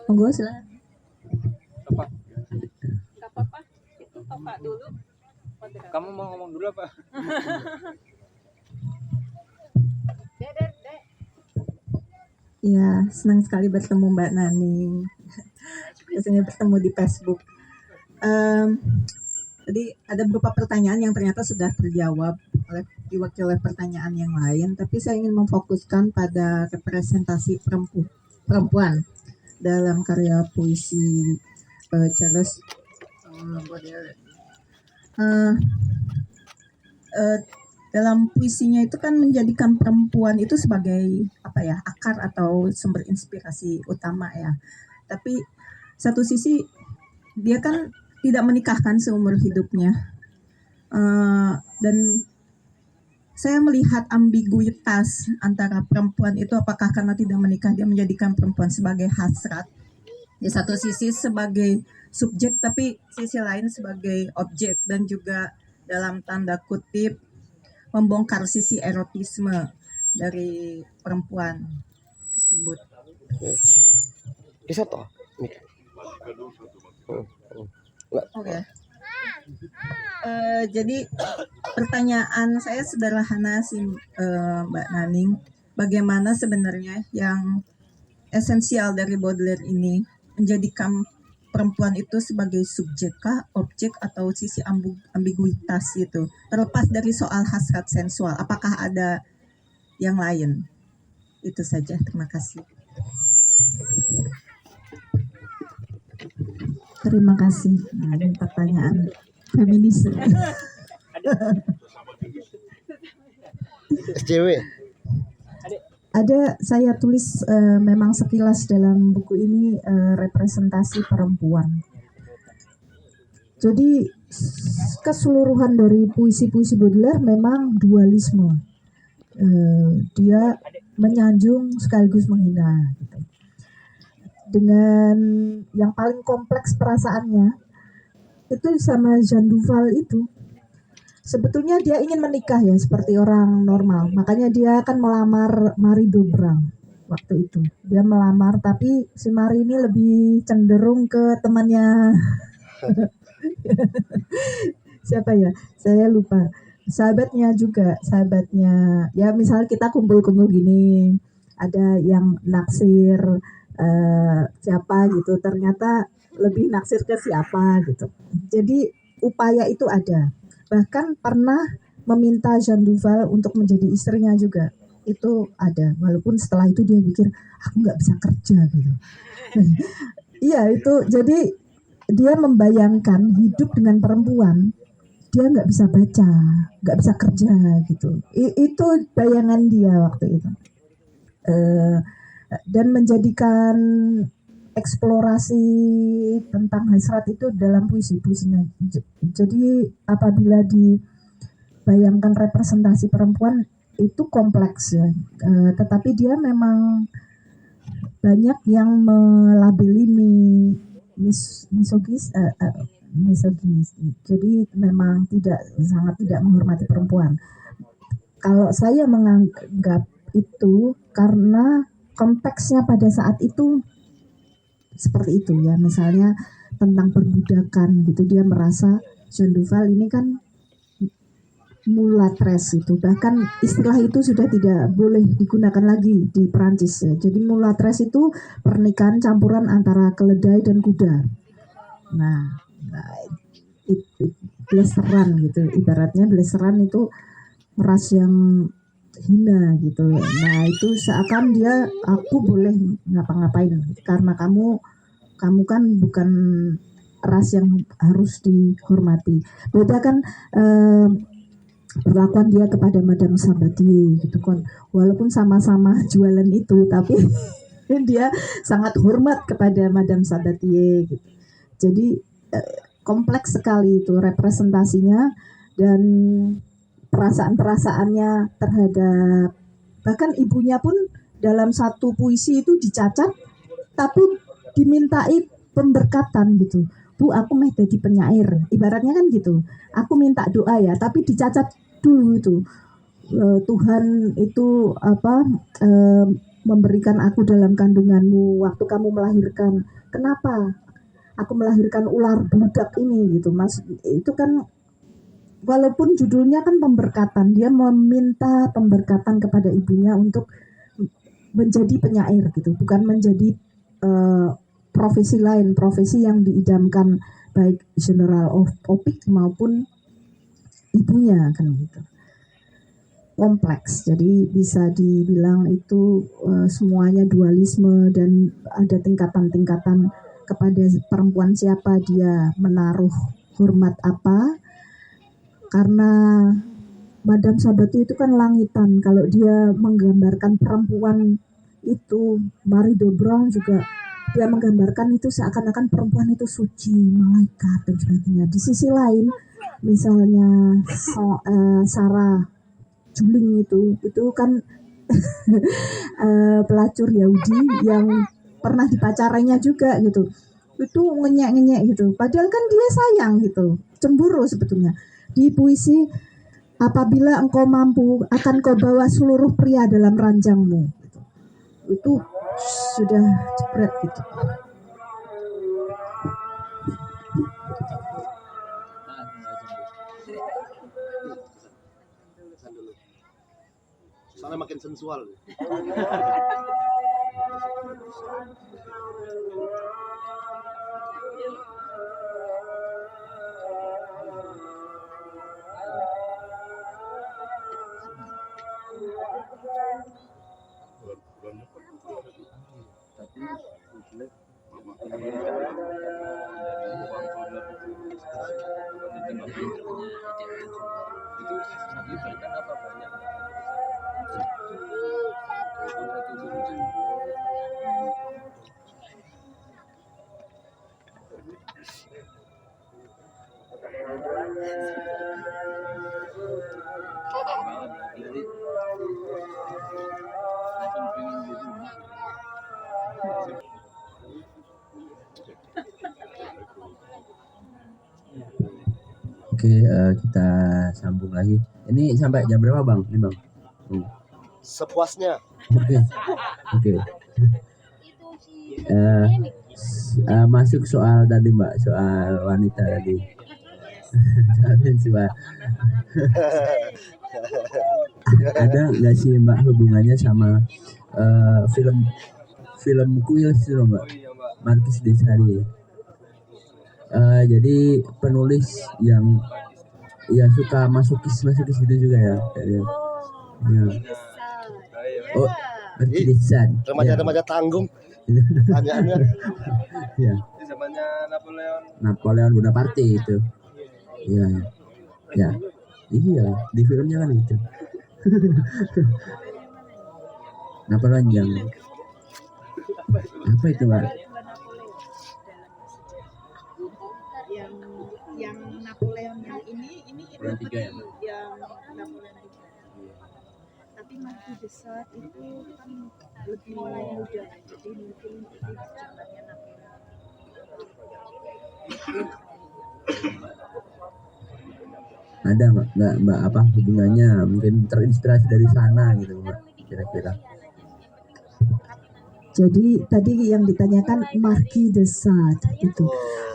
Monggo silakan. Gak apa-apa, itu Bapak dulu. Kamu mau ngomong dulu apa? Ya, senang sekali bertemu Mbak Naning. Biasanya bertemu di Facebook. Jadi ada beberapa pertanyaan yang ternyata sudah terjawab diwakili oleh pertanyaan yang lain, tapi saya ingin memfokuskan pada representasi perempuan dalam karya puisi Charles Baudelaire. Dalam puisinya itu kan menjadikan perempuan itu sebagai akar atau sumber inspirasi utama ya. Tapi satu sisi dia kan tidak menikahkan seumur hidupnya, dan saya melihat ambiguitas antara perempuan itu apakah karena tidak menikah dia menjadikan perempuan sebagai hasrat, di satu sisi sebagai subjek tapi sisi lain sebagai objek, dan juga dalam tanda kutip membongkar sisi erotisme dari perempuan tersebut. Bisa toh? Oke. Jadi pertanyaan saya sederhana sih Mbak Naning, bagaimana sebenarnya yang esensial dari Baudelaire ini menjadikan perempuan itu sebagai subjek kah, objek, atau sisi ambiguitas itu, terlepas dari soal hasrat sensual, apakah ada yang lain? Itu saja, terima kasih. Terima kasih. Nah, ada pertanyaan feminis. SJW. Ada saya tulis memang sekilas dalam buku ini representasi perempuan. Jadi keseluruhan dari puisi-puisi Baudelaire memang dualisme. Dia menyanjung sekaligus menghina. Gitu. Dengan yang paling kompleks perasaannya itu sama Jean Duval itu. Sebetulnya dia ingin menikah ya seperti orang normal. Makanya dia akan melamar Marie Dobrang waktu itu. Dia melamar tapi si Marie ini lebih cenderung ke temannya. Siapa ya? Saya lupa. Sahabatnya. Ya misalnya kita kumpul-kumpul gini. Ada yang naksir siapa gitu. Ternyata lebih naksir ke siapa gitu. Jadi upaya itu ada. Bahkan pernah meminta Jean Duval untuk menjadi istrinya juga. Itu ada, walaupun setelah itu dia pikir aku nggak bisa kerja gitu. Iya itu, jadi dia membayangkan hidup dengan perempuan, dia nggak bisa baca, nggak bisa kerja gitu. Itu bayangan dia waktu itu. Dan menjadikan eksplorasi tentang hasrat itu dalam puisinya. Jadi apabila dibayangkan representasi perempuan itu kompleks ya, tetapi dia memang banyak yang melabeli misoginis. Jadi memang sangat tidak menghormati perempuan. Kalau saya menganggap itu karena konteksnya pada saat itu seperti itu ya, misalnya tentang perbudakan gitu, dia merasa Jean Duval ini kan mulatres itu, bahkan istilah itu sudah tidak boleh digunakan lagi di Perancis ya. Jadi mulatres itu pernikahan campuran antara keledai dan kuda. Nah bleseran gitu, ibaratnya bleseran itu ras yang hina gitu. Nah itu seakan dia aku boleh ngapa-ngapain karena kamu kan bukan ras yang harus dihormati. Beda kan perlakuan dia kepada Madame Sabatier gitu kan, walaupun sama-sama jualan itu tapi dia sangat hormat kepada Madame Sabatier gitu. Jadi kompleks sekali itu representasinya dan perasaan-perasaannya terhadap, bahkan ibunya pun dalam satu puisi itu dicacat tapi dimintai pemberkatan gitu. Bu, aku meh jadi penyair, ibaratnya kan gitu. Aku minta doa ya, tapi dicacat dulu itu. Tuhan itu memberikan aku dalam kandunganmu waktu kamu melahirkan. Kenapa? Aku melahirkan ular budak ini gitu, Mas. Itu kan walaupun judulnya kan pemberkatan, dia meminta pemberkatan kepada ibunya untuk menjadi penyair gitu, bukan menjadi profesi lain, profesi yang diidamkan baik General Opik maupun ibunya kan gitu. Kompleks, jadi bisa dibilang itu semuanya dualisme dan ada tingkatan-tingkatan kepada perempuan siapa dia menaruh hormat apa. Karena Madame Sabatier itu kan langitan, kalau dia menggambarkan perempuan itu, Marie Dobrand juga dia menggambarkan itu seakan-akan perempuan itu suci, malaikat dan sebagainya. Di sisi lain, misalnya Sarah Juling itu kan pelacur Yahudi yang pernah dipacarinya juga gitu. Itu ngenyek-ngenyek gitu. Padahal kan dia sayang gitu, cemburu sebetulnya. Di puisi, apabila engkau mampu akan kau bawa seluruh pria dalam ranjangmu. Itu sudah jebret gitu. Soalnya makin sensual. Oke, kita sambung lagi. Ini sampai jam berapa Bang? Ini Bang. Sepuasnya. Oke. Masuk soal tadi Mbak, soal wanita tadi. Ada nggak sih Mbak hubungannya sama film kuil sih Mbak, Marquis de Sade. Jadi penulis yang Iya suka masukis gitu juga ya kayak dia. Iya. Oh, ngerti desain. Remaja-remaja tanggung tanyaannya. Iya. Di zamannya Napoleon. Napoleon Bonaparte itu. Iya. Ya. Iya, di filmnya kan gitu. Napoleon yang apa itu, Mbak? yang Napoleon yang ini Napoleon III ya, Mbak? yang Napoleon III. Tapi Marquis de Sade itu kan lebih muda, jadi mungkin itu zamannya Napoleon. Ada mbak apa hubungannya, mungkin terinspirasi dari sana gitu Mbak, kira-kira. Jadi tadi yang ditanyakan Marquis de Sade itu,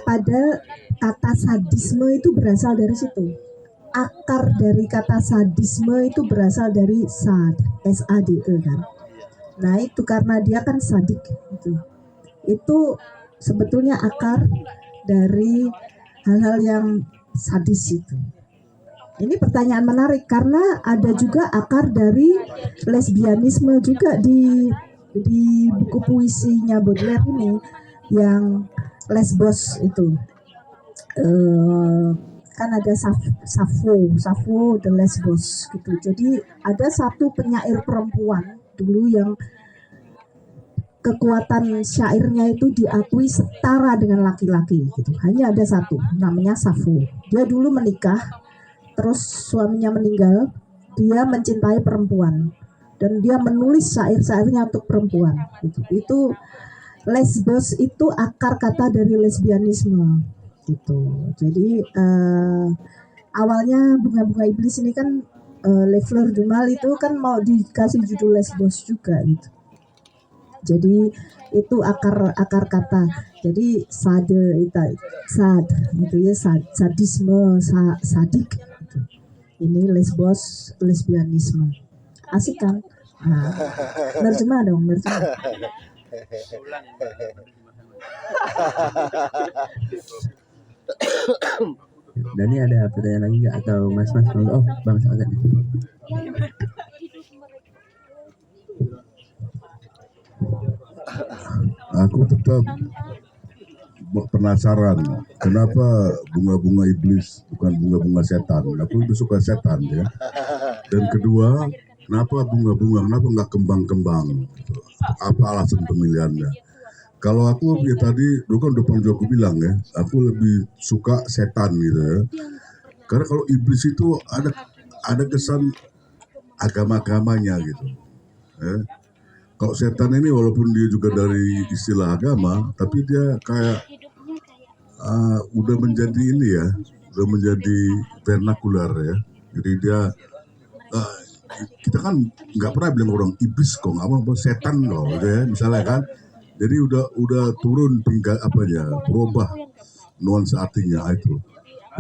padahal kata sadisme itu berasal dari situ. Akar dari kata sadisme itu berasal dari Sade, S-A-D-E kan. Nah itu karena dia kan sadik itu sebetulnya akar dari hal-hal yang sadis itu. Ini pertanyaan menarik karena ada juga akar dari lesbianisme juga di buku puisinya Baudelaire ini yang Lesbos itu. Kan ada Sappho de Lesbos gitu. Jadi ada satu penyair perempuan dulu yang kekuatan syairnya itu diakui setara dengan laki-laki gitu. Hanya ada satu, namanya Sappho. Dia dulu menikah, terus suaminya meninggal, dia mencintai perempuan dan dia menulis syair-syairnya untuk perempuan gitu. Itu Lesbos itu akar kata dari lesbianisme gitu. Jadi awalnya bunga-bunga iblis ini kan Les Fleurs du Mal itu kan mau dikasih judul Lesbos juga gitu. Jadi itu akar kata. Jadi sade itu ya sadisme, sadik gitu. Ini Lesbos, lesbianisme. Asik kan? Nah, nerjemah dong, nerjemah. Dan ini ada pertanyaan lagi nggak atau Mas? Oh, Bang Saat. Aku tetap penasaran kenapa bunga-bunga iblis bukan bunga-bunga setan. Aku lebih suka setan ya. Dan kedua, kenapa bunga-bunga, kenapa nggak kembang-kembang? Apa alasan pemilihannya? Kalau aku ya tadi, dulu kan udah pernah aku bilang ya, aku lebih suka setan gitu ya. Karena kalau iblis itu ada kesan agama-agamanya gitu. Ya. Kalau setan ini walaupun dia juga dari istilah agama, tapi dia kayak udah menjadi ini ya, udah menjadi vernakular ya. Jadi dia kita kan nggak pernah bilang orang iblis kok, nggak mau setan loh, gitu ya, misalnya kan. Jadi udah turun tingkat apa ya, berubah nuansa artinya itu.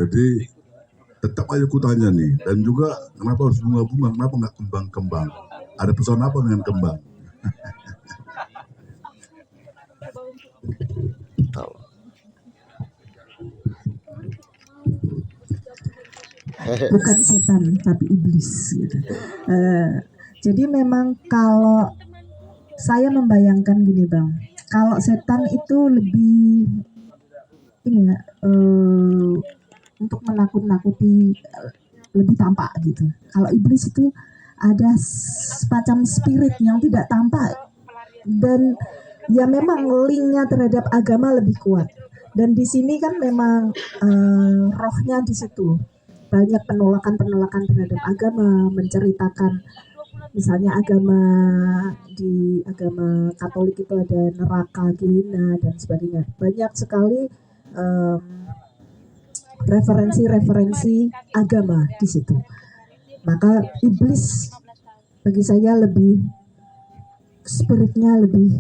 Jadi tetap aja aku tanya nih, dan juga kenapa harus bunga-bunga, kenapa nggak kembang-kembang? Ada pesan apa dengan kembang? Bukan setan tapi iblis gitu. Jadi memang kalau saya membayangkan gini Bang, kalau setan itu lebih ini ya, untuk menakut-nakuti, lebih tampak gitu. Kalau iblis itu ada semacam spirit yang tidak tampak dan ya memang linknya terhadap agama lebih kuat. Dan di sini kan memang rohnya di situ. Banyak penolakan terhadap agama, menceritakan misalnya di agama Katolik itu ada neraka, Gehenna dan sebagainya. Banyak sekali referensi agama di situ. Maka iblis bagi saya lebih spiritnya lebih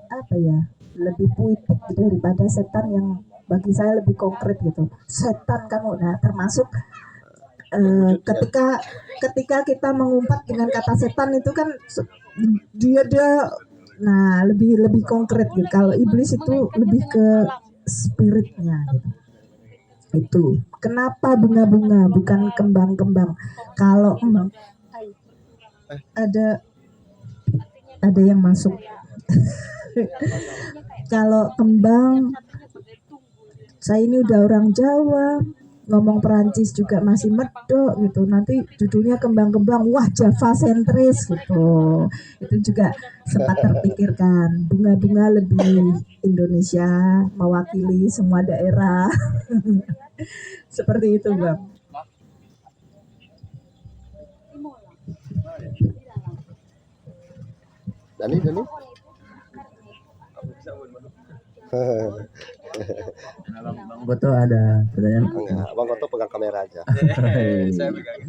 apa ya, lebih puitik daripada setan yang bagi saya lebih konkret gitu. Setan kamu, nah termasuk ketika kita mengumpat dengan kata setan itu kan dia nah lebih konkret gitu. Kalau iblis itu lebih ke spiritnya gitu. Itu kenapa bunga-bunga bukan kembang-kembang? Kalau ada yang masuk. Kalau kembang, saya ini udah orang Jawa, ngomong Perancis juga masih medok gitu. Nanti judulnya kembang-kembang, wah Java sentris gitu. Itu juga sempat terpikirkan. Bunga-bunga lebih Indonesia, mewakili semua daerah. Seperti itu, Bang. Dani. Bang Goto ada pertanyaan? Enggak, Bang Goto pegang kamera aja. Saya pegang.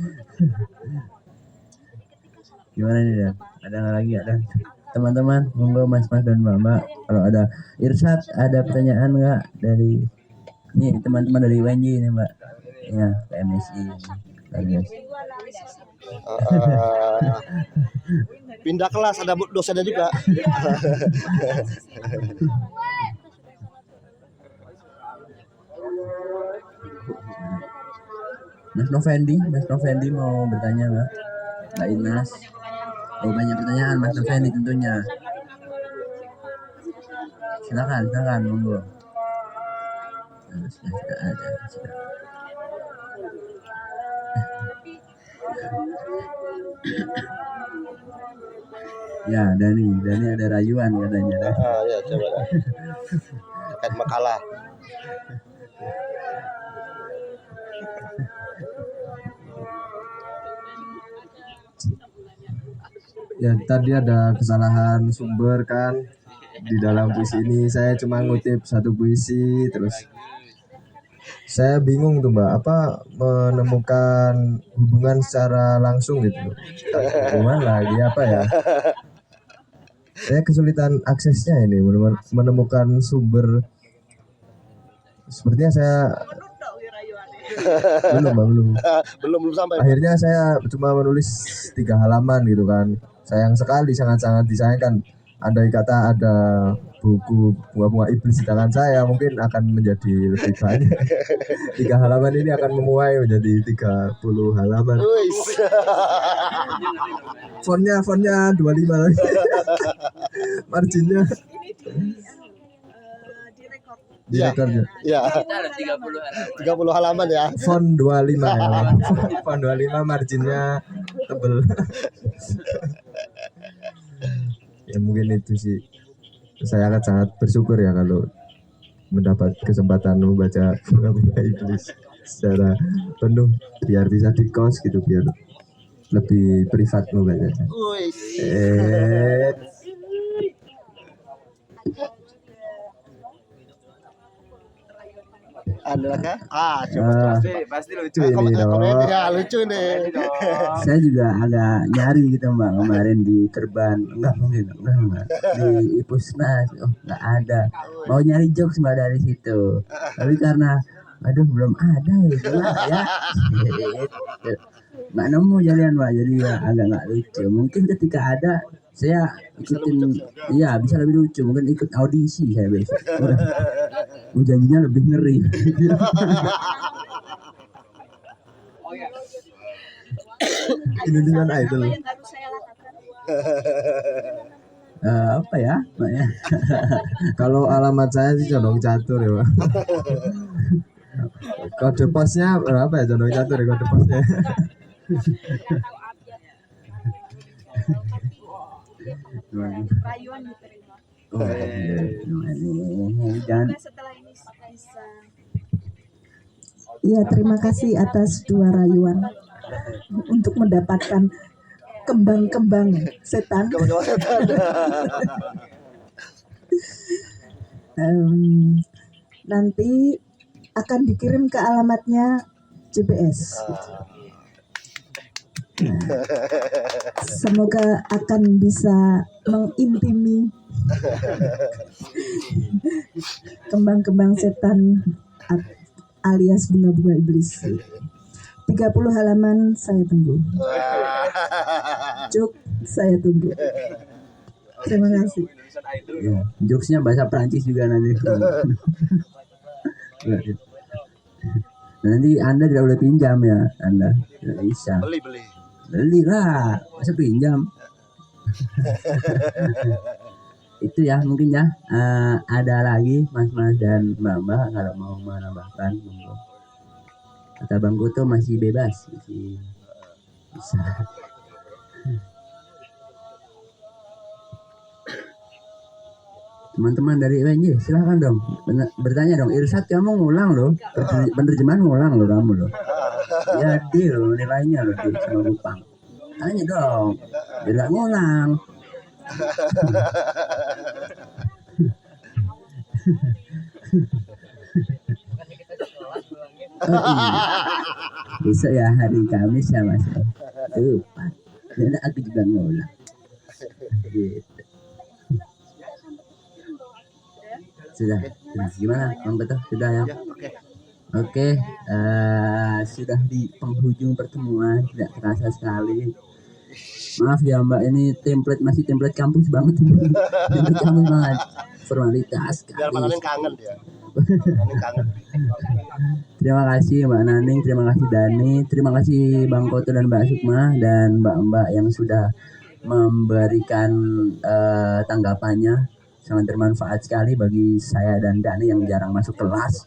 Gimana nih Dan? Ada nggak lagi ada? Teman-teman, monggo Mas dan Mbak, kalau ada Irsyad, ada pertanyaan nggak dari ini teman-teman dari UNJ ini Mbak? Ya, MSI. Bagus. Pindah kelas, ada dosennya juga. Mas Novendi mau bertanya Mbak? Mbak Inas. Oh, banyak pertanyaan Mas Novendi tentunya. Silakan, monggo. Sudah ada. Ya, Dani ada rayuan katanya. Ya coba. Terkait makalah. Ya tadi ada kesalahan sumber kan di dalam puisi ini. Saya cuma ngutip satu puisi, terus saya bingung tuh Mbak, apa menemukan hubungan secara langsung gitu. Hubungan lagi apa ya? Saya kesulitan aksesnya ini menemukan sumber. Sepertinya saya belum sampai. Akhirnya saya cuma menulis 3 halaman gitu kan. Sayang sekali, sangat-sangat disayangkan. Andai kata ada buku bunga-bunga iblis di tangan saya, mungkin akan menjadi lebih banyak. 3 halaman ini akan memuai menjadi 30 halaman. Fontnya 25 lagi. Marginnya direkornya. Ya. 30 halaman ya. Font 25 ya. Font 25 marginnya tebel. Ya mungkin itu sih. Saya akan sangat bersyukur ya kalau mendapat kesempatan membaca bunga-bunga iblis secara penuh, biar bisa di kos gitu, biar lebih privat membacanya. Adakah? Pasti lucu ini dong. Ya lucu nih. Saya juga agak nyari gitu Mbak kemarin di Kerban, enggak di Ipusnas, nggak ada. Mau nyari jokes Mbak dari situ, tapi karena aduh belum ada gitu ya. Nggak nemu jalan Mbak, jadi ya agak nggak lucu. Mungkin ketika ada saya ikutin, iya bisa lebih lucu. Mungkin ikut audisi saya besok. Janjinya lebih ngeri. Indonesian Idol. Apa ya, Mbak ya? Kalau alamat saya sih Condong Catur ya Pak. Kode posnya berapa ya Condong Catur ya kode posnya? Rayuan diterima. Dan Setelah ini bisa. Iya, terima kasih atas 2 rayuan untuk mendapatkan kembang-kembang setan. Nanti akan dikirim ke alamatnya JPS. Semoga akan bisa mengintimi kembang-kembang setan alias bunga-bunga iblis. 30 halaman saya tunggu. Cuk, saya tunggu. Terima kasih. ya, jokesnya bahasa Prancis juga nanti. Nanti Anda tidak boleh pinjam ya, Anda tidak bisa. Belilah, masa pinjam. Itu ya mungkin ya. Ada lagi Mas-mas dan Mbak-mbak kalau mau menambahkan, monggo. Kata Bang Kuto masih bebas, masih bisa. Teman-teman dari UNJ silahkan dong bertanya dong. Irsad kamu ngulang loh, penerjemahan ngulang loh kamu loh. Ya deal nilainya loh deal sama Bupang. Tanya dong, biar gak ngulang. Oh iya, besok ya hari Kamis ya Mas. Lupa, ya aku juga ngulang. Gitu. Sudah. Gimana Bang Beto? Sudah ya? Oke, sudah di penghujung pertemuan, tidak terasa sekali. Maaf ya Mbak, ini masih template kampus banget. Template kampus banget, formalitas. Biar Pak Naning kangen dia. Kangen. Terima kasih Mbak Naning, terima kasih Dani, terima kasih Bang Koto dan Mbak Sukma dan Mbak-mbak yang sudah memberikan tanggapannya. Sangat bermanfaat sekali bagi saya dan Dani yang jarang masuk kelas.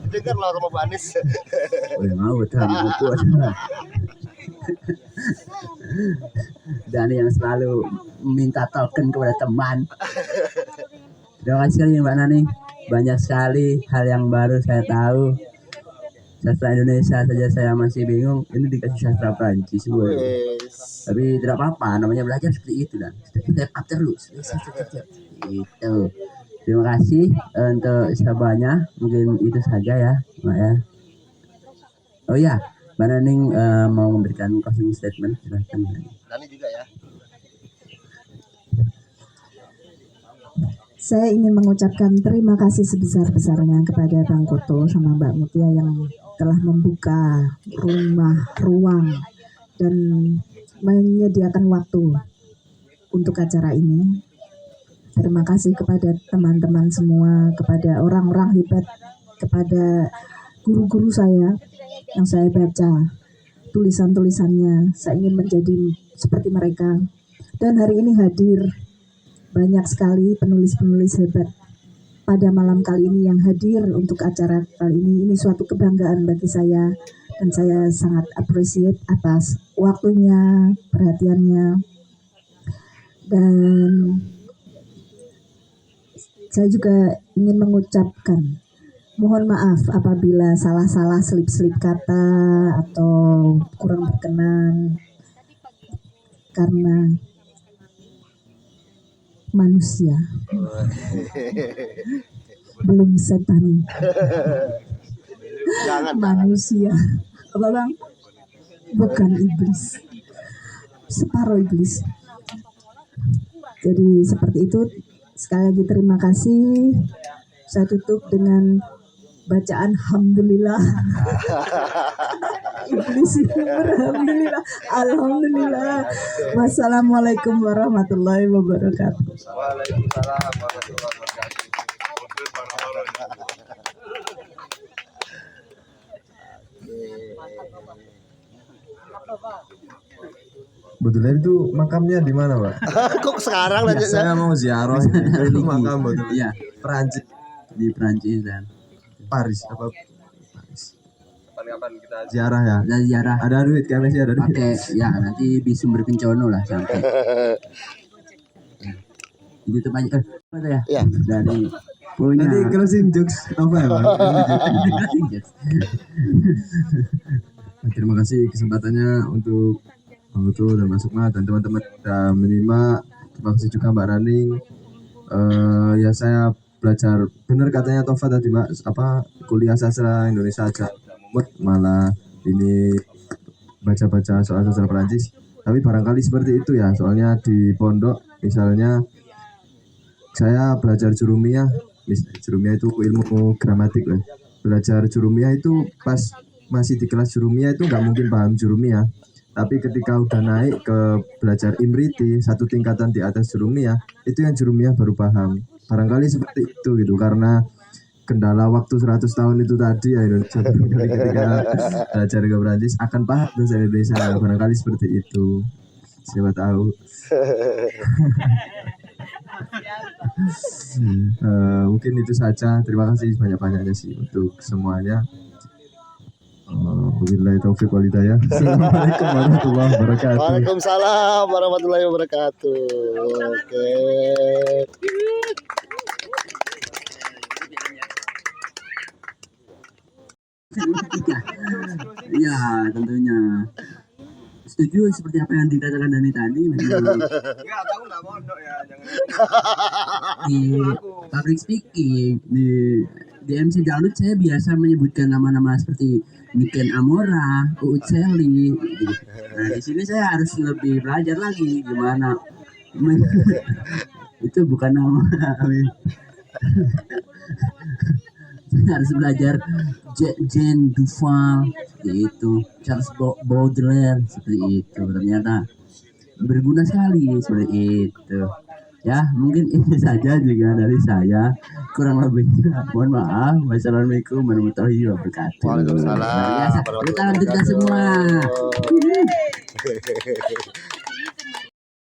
Dengar lah sama Pak Anies. Udah mau betul buku. Dani yang selalu minta token kepada teman. Terima kasih sekali Mbak Nani. Banyak sekali hal yang baru saya tahu. Sastra Indonesia saja saya masih bingung. Ini dikasih sastra Prancis. Tapi tidak apa-apa, namanya belajar seperti itu dan step up terus. Itu. Terima kasih untuk semuanya. Mungkin itu saja ya, Mbak ya. Oh iya, Mbak Naning mau memberikan closing statement. Silahkan. Dani juga ya. Saya ingin mengucapkan terima kasih sebesar-besarnya kepada Bang Koto sama Mbak Mutia yang telah membuka ruang dan menyediakan waktu untuk acara ini. Terima kasih kepada teman-teman semua, kepada orang-orang hebat, kepada guru-guru saya yang saya baca tulisan-tulisannya. Saya ingin menjadi seperti mereka. Dan hari ini hadir banyak sekali penulis-penulis hebat pada malam kali ini yang hadir untuk acara kali ini. Ini suatu kebanggaan bagi saya dan saya sangat appreciate atas waktunya, perhatiannya. Dan saya juga ingin mengucapkan mohon maaf apabila salah-salah selip-selip kata atau kurang berkenan karena manusia belum setan. Manusia apa Bang? Bukan iblis, separuh iblis. Jadi seperti itu. Sekali lagi terima kasih. Saya tutup dengan bacaan Alhamdulillah. Iblis Alhamdulillah. Alhamdulillah. Wassalamualaikum warahmatullahi wabarakatuh. Waalaikumsalam warahmatullahi wabarakatuh. Betulnya itu makamnya di mana, Pak? Kok sekarang Ya, saya mau ziarah itu makam betul. Iya, Perancis di Prancis dan Paris apa? Paris. Kapan-kapan kita Ziarah ya. dan ziarah. Ada duit kami sih ada duit. Oke, ya nanti di Sumber Kencono lah sampai. Itu tuh banyak apa ya? Iya. Dari punya. Nanti closing jokes apa ya, Pak? Terima kasih kesempatannya untuk Bang Utu dan Mas Sukma dan teman-teman sudah menyimak. Terima kasih juga Mbak Raning. Ya saya belajar benar katanya Tova tadi Mbak, apa kuliah sastra Indonesia aja malah ini baca-baca soal sastra Perancis. Tapi barangkali seperti itu ya, soalnya di pondok misalnya saya belajar jurumiyah itu ilmu gramatik lah. Belajar jurumiyah itu pas masih di kelas jurumiyah itu nggak mungkin paham jurumiyah. Tapi ketika udah naik ke belajar Imriti, satu tingkatan di atas jurumiyah, itu yang jurumiyah baru paham. Barangkali seperti itu gitu, karena kendala waktu 100 tahun itu tadi ya Indonesia barangkali ketika belajar ke Prancis akan paham bahasa Indonesia barangkali seperti itu, siapa tahu. Mungkin itu saja, terima kasih banyak-banyaknya sih untuk semuanya. Wabillahi taufiq wal hidayah. Assalamualaikum warahmatullahi wabarakatuh. Waalaikumsalam warahmatullahi wabarakatuh. Oke. Iya, tentunya. Setuju seperti apa yang dikatakan Dani tadi. Memang Enggak, aku enggak mondok ya, jangan. di public speaking, di MC Dangdut saya biasa menyebutkan nama-nama seperti Niken Amora, Uut Seli. Nah, di sini saya harus lebih belajar lagi gimana itu bukan nama. Saya harus belajar Jean Duval itu, Charles Baudelaire seperti itu. Ternyata berguna sekali seperti itu. Ya, mungkin ini saja juga dari saya. Kurang lebihnya mohon maaf. Wassalamualaikum warahmatullahi wabarakatuh. Waalaikumsalam Luar biasa. Tepuk tangan untuk kita semua.